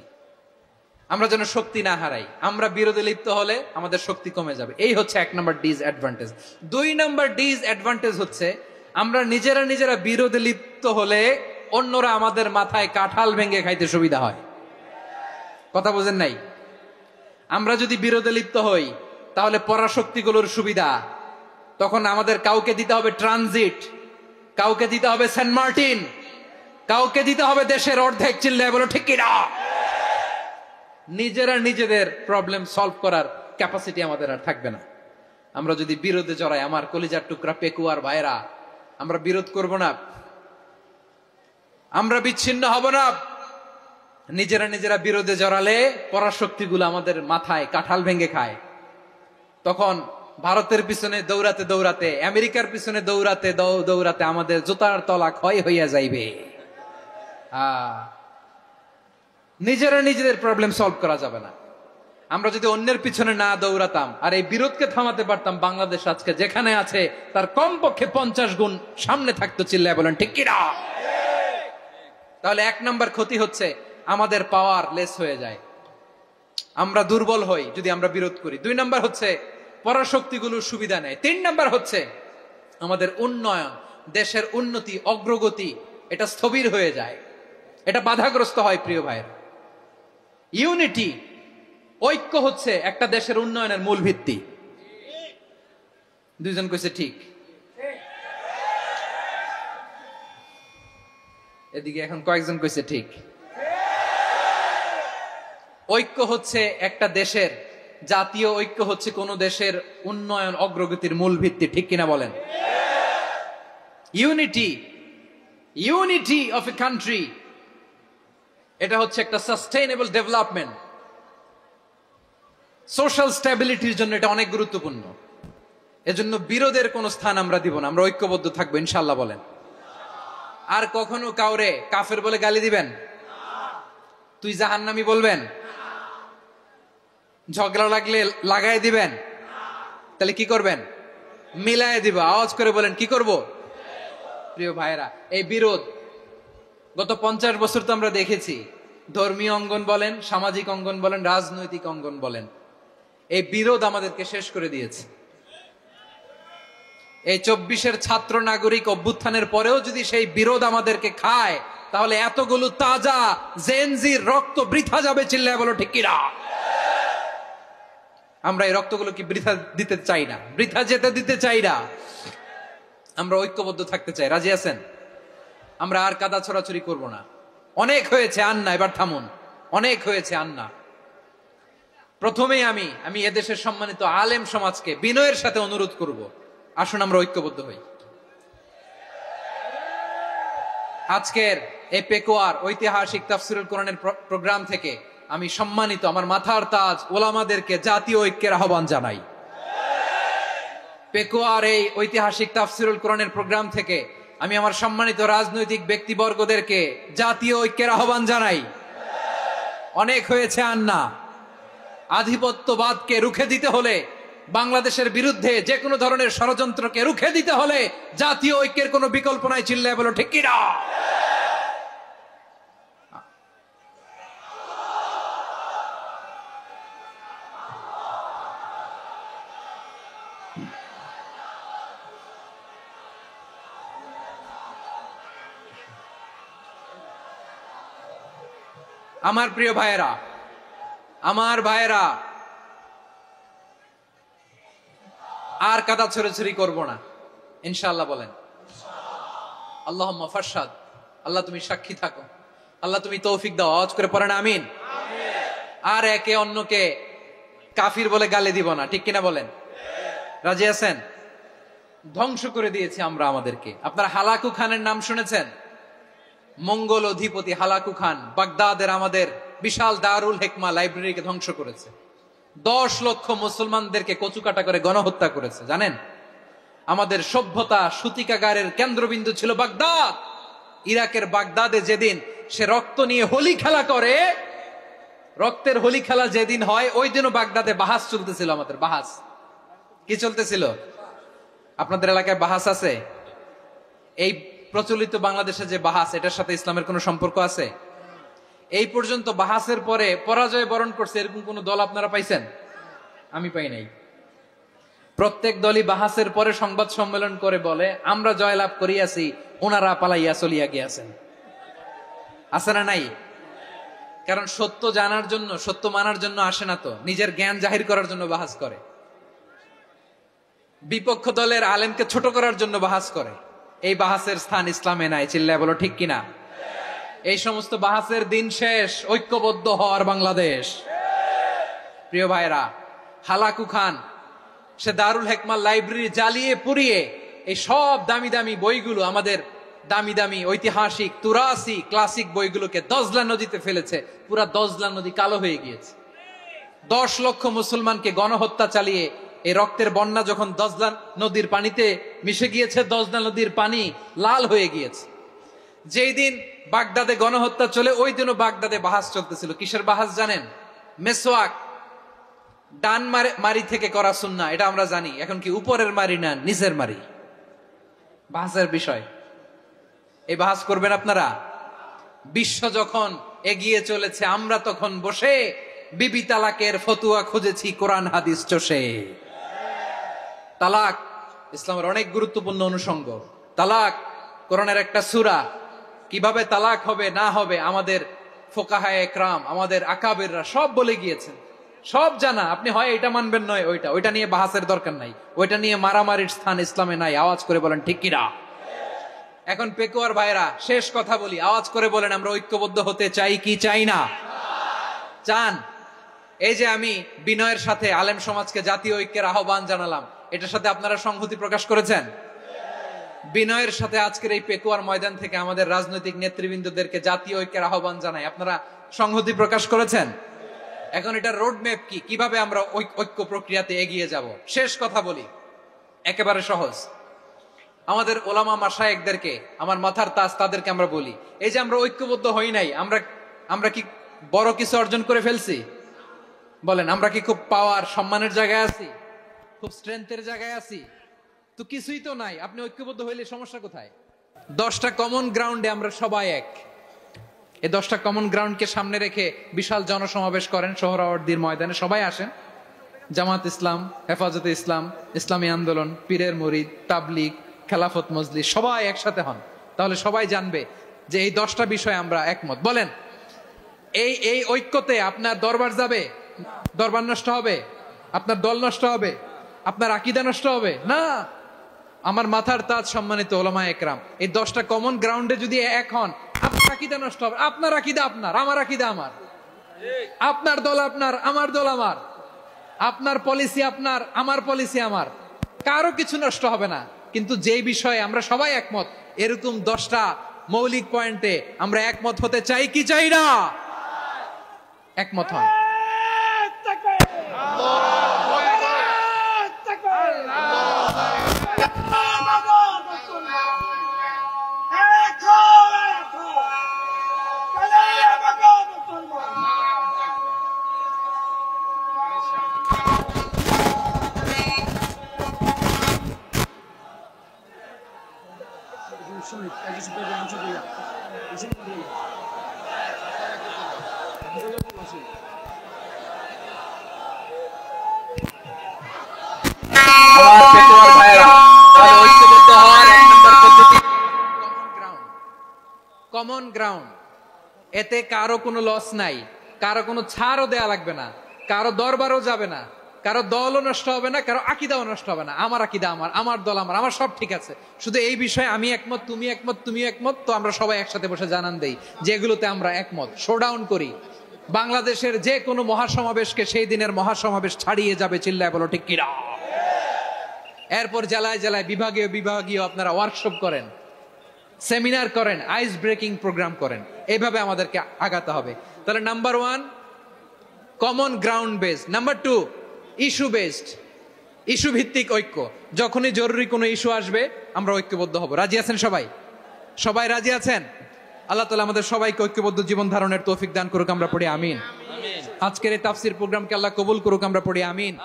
আমরা যেন শক্তি না হারাই। আমরা বিরোধে লিপ্ত হলে আমাদের শক্তি কমে যাবে। এই হচ্ছে 1 নম্বর ডিসঅ্যাডভান্টেজ। 2 নম্বর ডিসঅ্যাডভান্টেজ হচ্ছে, আমরা নিজেরা বিরোধে লিপ্ত হলে অন্যরা আমাদের মাথায় কাঁঠাল ভেঙে খাইতে সুবিধা হয়। কথা বোঝেন নাই? আমরা যদি বিরোধে লিপ্ত হই, তাহলে পরাশক্তিগুলোর সুবিধা, তখন আমাদের কাউকে দিতে হবে ট্রানজিট, কাউকে দিতে হবে সেন্ট মার্টিন, কাউকে দিতে হবে দেশের অর্ধেক। চিল্লায় বলো ঠিক কিনা? নিজেদের প্রবলেম সলভ করার ক্যাপাসিটি আমাদের আর থাকবে না। আমরা যদি বিরোধে জড়াই, আমার কলিজার টুকরা পেকুয়ার ভাইরা, আমরা বিরোধ করব না, আমরা বিচ্ছিন্ন হব না। নিজেরা বিরোধে জড়ালে পরাশক্তিগুলো আমাদের মাথায় কাঁঠাল ভেঙে খায়। তখন ভারতের পিছনে দৌড়াতে, আমেরিকার পিছনে দৌড়াতে আমাদের জুতার তলা ক্ষয় হইয়া যাইবে। নিজেদের প্রবলেম সলভ করা যাবে না। আমরা যদি অন্যের পিছনে না দৌড়াতাম আর এই বিরোধকে থামাতে পারতাম, বাংলাদেশ আজকে যেখানে আছে তার কমপক্ষে 50 গুণ সামনে থাকতো। চিল্লায় বলেন ঠিক কিনা? তাহলে 1 নম্বর ক্ষতি হচ্ছে, আমাদের পাওয়ার লেস হয়ে যায়, আমরা দুর্বল হই যদি আমরা বিরোধ করি। 2 নম্বর হচ্ছে, পরাশক্তিগুলোর সুবিধা নেয়। 3 নম্বর হচ্ছে, আমাদের উন্নয়ন, দেশের উন্নতি, অগ্রগতি, এটা স্থবির হয়ে যায়, এটা বাধাগ্রস্ত হয়। প্রিয় ভাইয়ের, ইউনিটি, ঐক্য হচ্ছে একটা দেশের উন্নয়নের মূল ভিত্তি। দুইজন কইছে ঠিক। এদিকে এখন কয়েকজন কইছে ঠিক। ঐক্য হচ্ছে একটা দেশের, জাতীয় ঐক্য হচ্ছে কোন দেশের উন্নয়ন অগ্রগতির মূল ভিত্তি, ঠিক কিনা বলেন? Unity, unity of a country, এটা হচ্ছে একটা সাস্টেইনেবল ডেভেলপমেন্ট, সোশ্যাল স্ট্যাবিলিটির জন্য এটা অনেক গুরুত্বপূর্ণ। এজন্য বিরোধের কোনো স্থান আমরা দিব না, আমরা ঐক্যবদ্ধ থাকবো ইনশাআল্লাহ বলেন। আর কখনো কাউরে কাফের বলে গালি দিবেন? তুই জাহান্নামী বলবেন? ঝগড়া লাগলে লাগাই দিবেন? তাহলে কি করবেন? মিলায় দিব। আওয়াজ করে বলেন কি করব? প্রিয় ভাইরা, এই বিরোধ গত 50 বছর তো আমরা দেখেছি। ধর্মীয় অঙ্গন বলেন, সামাজিক অঙ্গন বলেন, রাজনৈতিক অঙ্গন বলেন, এই বিরোধ আমাদেরকে শেষ করে দিয়েছে। এই 24-এর ছাত্র নাগরিক অভ্যুত্থানের পরেও যদি সেই বিরোধ আমাদেরকে খায়, তাহলে এতগুলো তাজা জেনজির রক্ত বৃথা যাবে। চিল্লায় বলো ঠিক কিনা? আমরা এই রক্তগুলো কি বৃথা দিতে চাই না, বৃথা যেতে দিতে চাই না। আমরা ঐক্যবদ্ধ থাকতে চাই। রাজি আছেন? আমরা আর কাদা ছড়াছড়ি করব না। অনেক হয়েছে আন্না, এবার থামুন। অনেক হয়েছে আন্না। প্রথমেই আমি এদেশের সম্মানিত আলেম সমাজকে বিনয়ের সাথে অনুরোধ করব, আসুন আমরা ঐক্যবদ্ধ হই। আজকের এই পেকুয়ার ঐতিহাসিক তাফসীরুল কোরআনের প্রোগ্রাম থেকে আমি সম্মানিত আমার মাথার তাজ ওলামাদেরকে জাতীয় ঐক্যের আহ্বান জানাই। পেকুয়ার এই ঐতিহাসিক তাফসীরুল কোরআনের প্রোগ্রাম থেকে আমি আমার সম্মানিত রাজনৈতিক ব্যক্তিবর্গদেরকে জাতীয় ঐক্যের আহ্বান জানাই। অনেক হয়েছে আন্না। আধিপত্যবাদকে রুখে দিতে হলে, বাংলাদেশের বিরুদ্ধে যে কোনো ধরনের ষড়যন্ত্রকে রুখে দিতে হলে জাতীয় ঐক্যের কোনো বিকল্প নাই। চিল্লায় বলো ঠিক কিনা? আমার প্রিয় ভাইয়েরা, আমার ভাইয়েরা, আর কাদা ছড়াছড়ি করব না ইনশাআল্লাহ বলেন। আল্লাহুম্মা ফারশাদ। আল্লাহ তুমি সাক্ষী থাকো, আল্লাহ তুমি তৌফিক দাও। আওয়াজ করে পড়েন আমিন। আর একে অন্যকে কাফির বলে গালি দিব না, ঠিক কিনা বলেন? রাজি আছেন? ধ্বংস করে দিয়েছি আমরা আমাদেরকে। আপনারা হালাকু খানের নাম শুনেছেন? মঙ্গল অধিপতি হালাকু খান বাগদাদের আমাদের বিশাল দারুল হিকমা লাইব্রেরিকে ধ্বংস করেছে। 10 লক্ষ মুসলমানদেরকে কচুকাটা করে গণহত্যা করেছে। জানেন, আমাদের সভ্যতা সূতিকাগারের কেন্দ্রবিন্দু ছিল বাগদাদ। ইরাকের বাগদাদে যেদিন সে রক্ত নিয়ে হোলি খেলা করে, রক্তের হোলি খেলা যেদিন হয়, ওই দিনও বাগদাদে বাহাস চলতেছিল। আমাদের বাহাস কি চলতেছিল? আপনাদের এলাকায় বাহাস আছে? এই প্রচলিত বাংলাদেশে যে বাহাস, এটার সাথে ইসলামের কোনো সম্পর্ক আছে? এই পর্যন্ত বাহাসের পরে পরাজয় বরণ করছে এরকম কোন দল আপনারা পাইছেন? আমি পাই নাই। প্রত্যেক দলই বাহাসের পরে সংবাদ সম্মেলন করে বলে আমরা জয়লাভ করিয়াছি, ওনারা পালাইয়া চলিয়া গিয়াছেন। আছে না নাই? কারণ সত্য জানার জন্য, সত্য মানার জন্য আসে না তো, নিজের জ্ঞান জাহির করার জন্য বাহাস করে। বিপক্ষ দলের আলেমকে ছোট করার জন্য বাহাস করে। এই বাহাসের স্থান ইসলামে নাই। চিল্লায় বলো ঠিক কিনা? এই সমস্ত বাহাসের দিন শেষ। ঐক্যবদ্ধ হওয়ার বাংলাদেশ। প্রিয় ভাইরা, হালাকু খান সে দারুল হিকমা লাইব্রেরি জ্বালিয়ে পুড়িয়ে এই সব দামি দামি বইগুলো, আমাদের দামি দামি ঐতিহাসিক তুরাসি ক্লাসিক বইগুলোকে দজলা নদীতে ফেলেছে। পুরা দজলা নদী কালো হয়ে গিয়েছে। 10 লক্ষ মুসলমানকে গণহত্যা চালিয়ে এই রক্তের বন্যা যখন দজলা নদীর পানিতে মিশে গিয়েছে, দজলা নদীর পানি লাল হয়ে গিয়েছে। যেই দিন বাগদাদে গণহত্যা চলে, ওই দিনও বাগদাদে বাহাস চলতেছিল। কিসের বাহাস জানেন? মেসওয়াক, ডান মারি থেকে করা সুন্নাহ, এটা আমরা জানি। এখন কি উপরের মারি না নিচের মারি? বাহাসের বিষয়। এই বাহাস করবেন আপনারা? বিশ্ব যখন এগিয়ে চলেছে, আমরা তখন বসে বিবি তালাকের ফতুয়া খুঁজেছি কোরআন হাদিস চষে। তালাক ইসলামের অনেক গুরুত্বপূর্ণ অনুষঙ্গ। তালাক কোরআনের একটা সূরা। কিভাবে তালাক হবে না হবে আমাদের ফোকাহায়ে একরাম, আমাদের আকাবেররা সব বলে গিয়েছেন, সব জানা। আপনি হয় এটা মানবেন নয় ওইটা নিয়ে বাহাসের দরকার নাই, ওইটা নিয়ে মারামারির স্থান ইসলামে নাই। আওয়াজ করে বলেন ঠিক কিনা? এখন পেকুয়ার ভাইরা শেষ কথা বলি, আওয়াজ করে বলেন আমরা ঐক্যবদ্ধ হতে চাই কি চাই না? চান? এই যে আমি বিনয়ের সাথে আলেম সমাজকে জাতীয় ঐক্যের আহ্বান জানালাম, এটার সাথে আপনারা সংহতি প্রকাশ করেছেন? বিনয়ের সাথে আজকের এই পেকুয়ার ময়দান থেকে আমাদের রাজনৈতিক নেতৃবৃন্দদেরকে জাতীয় ঐক্যের আহ্বান জানাই, আপনারা সংহতি প্রকাশ করেছেন? এখন এটা রোড ম্যাপ কি, কিভাবে আমরা ঐক্য প্রক্রিয়াতে এগিয়ে যাব? শেষ কথা বলি, একেবারে সহজ। আমাদের ওলামা মাশায়েখদেরকে, আমার মাথার তাজ, তাদেরকে আমরা বলি, এই যে আমরা ঐক্যবদ্ধ হই নাই, আমরা কি বড় কিছু অর্জন করে ফেলছি? বলেন, আমরা কি খুব পাওয়ার সম্মানের জায়গায় আছি? খুব স্ট্রেংথের জায়গায় আছি? তো কিছুই তো নাই। আপনি ঐক্যবদ্ধ হইলে সমস্যা কোথায়? 10টা কমন গ্রাউন্ডে আমরা সবাই এক। এই 10টা কমন গ্রাউন্ডকে সামনে রেখে বিশাল জনসমাবেশ করেন সোহরাওয়ার্দীর ময়দানে, সবাই আসেন। জামাত ইসলাম, হেফাজতে ইসলাম, ইসলামী আন্দোলন, পীরের মুরিদ, তাবলিগ, খেলাফত মজলিস, সবাই একসাথে হন। তাহলে সবাই জানবে যে এই 10টা বিষয়ে আমরা একমত। বলেন, এই ঐক্যতে আপনার দরবার যাবে? দরবার নষ্ট হবে? আপনার দল নষ্ট হবে? আপনার আকীদা নষ্ট হবে না। আমার মাথার তাজ সম্মানিত ওলামা একরাম, এই 10টা কমন গ্রাউন্ডে যদি এক হন, আপনার আকীদা নষ্ট হবে? আপনার আকীদা আপনার, আমার আকীদা আমার, আপনার দল আপনার, আমার দল আমার, আপনার পলিসি আপনার, আমার পলিসি আমার, কারো কিছু নষ্ট হবে না। কিন্তু যেই বিষয়ে আমরা সবাই একমত, এরকম 10টা মৌলিক পয়েন্টে আমরা একমত হতে চাই কি চাই না? একমত হন। আমার পেকুয়ার ভাইরা, তাহলে ঐক্যবদ্ধ হওয়ার এক নম্বর পদ্ধতি কমন গ্রাউন্ড। এতে কারো কোনো লস নাই, কারো কোনো ছাড়ও দেয়া লাগবে না, কারো দরবারও যাবে না, কারো দলও নষ্ট হবে না, কারো আকীদাও নষ্ট হবে না। আমার আকীদা আমার, আমার দল আমার, আমার সব ঠিক আছে। শুধু এই বিষয়ে আমি একমত, তুমি একমত, তুমি একমত, তো আমরা সবাই একসাথে বসে জানান দেই যেগুলোতে আমরা একমত, শোডাউন করি। বাংলাদেশের যে কোনো মহাসমাবেশকে সেই দিনের মহাসমাবেশ ছাড়িয়ে যাবে। চিল্লায় বলো ঠিক কিনা? এরপর জেলায় জেলায়, বিভাগীয় বিভাগীয় আপনারা ওয়ার্কশপ করেন, সেমিনার করেন, আইস ব্রেকিং প্রোগ্রাম করেন। এইভাবে আমাদেরকে আগাতে হবে। তাহলে number 1 common ground based, number 2 issue based, issue ভিত্তিক ঐক্য। যখনই জরুরি কোনো ইস্যু আসবে আমরা ঐক্যবদ্ধ হব। রাজি আছেন সবাই? সবাই রাজি আছেন? আল্লাহ তাআলা আমাদের সবাইকে ঐক্যবদ্ধ জীবন ধারণের তৌফিক দান করুক। আমরা পড়ি আমিন। আজকের এই তাফসীর প্রোগ্রামকে আল্লাহ কবুল করুক। আমরা পড়ি আমিন।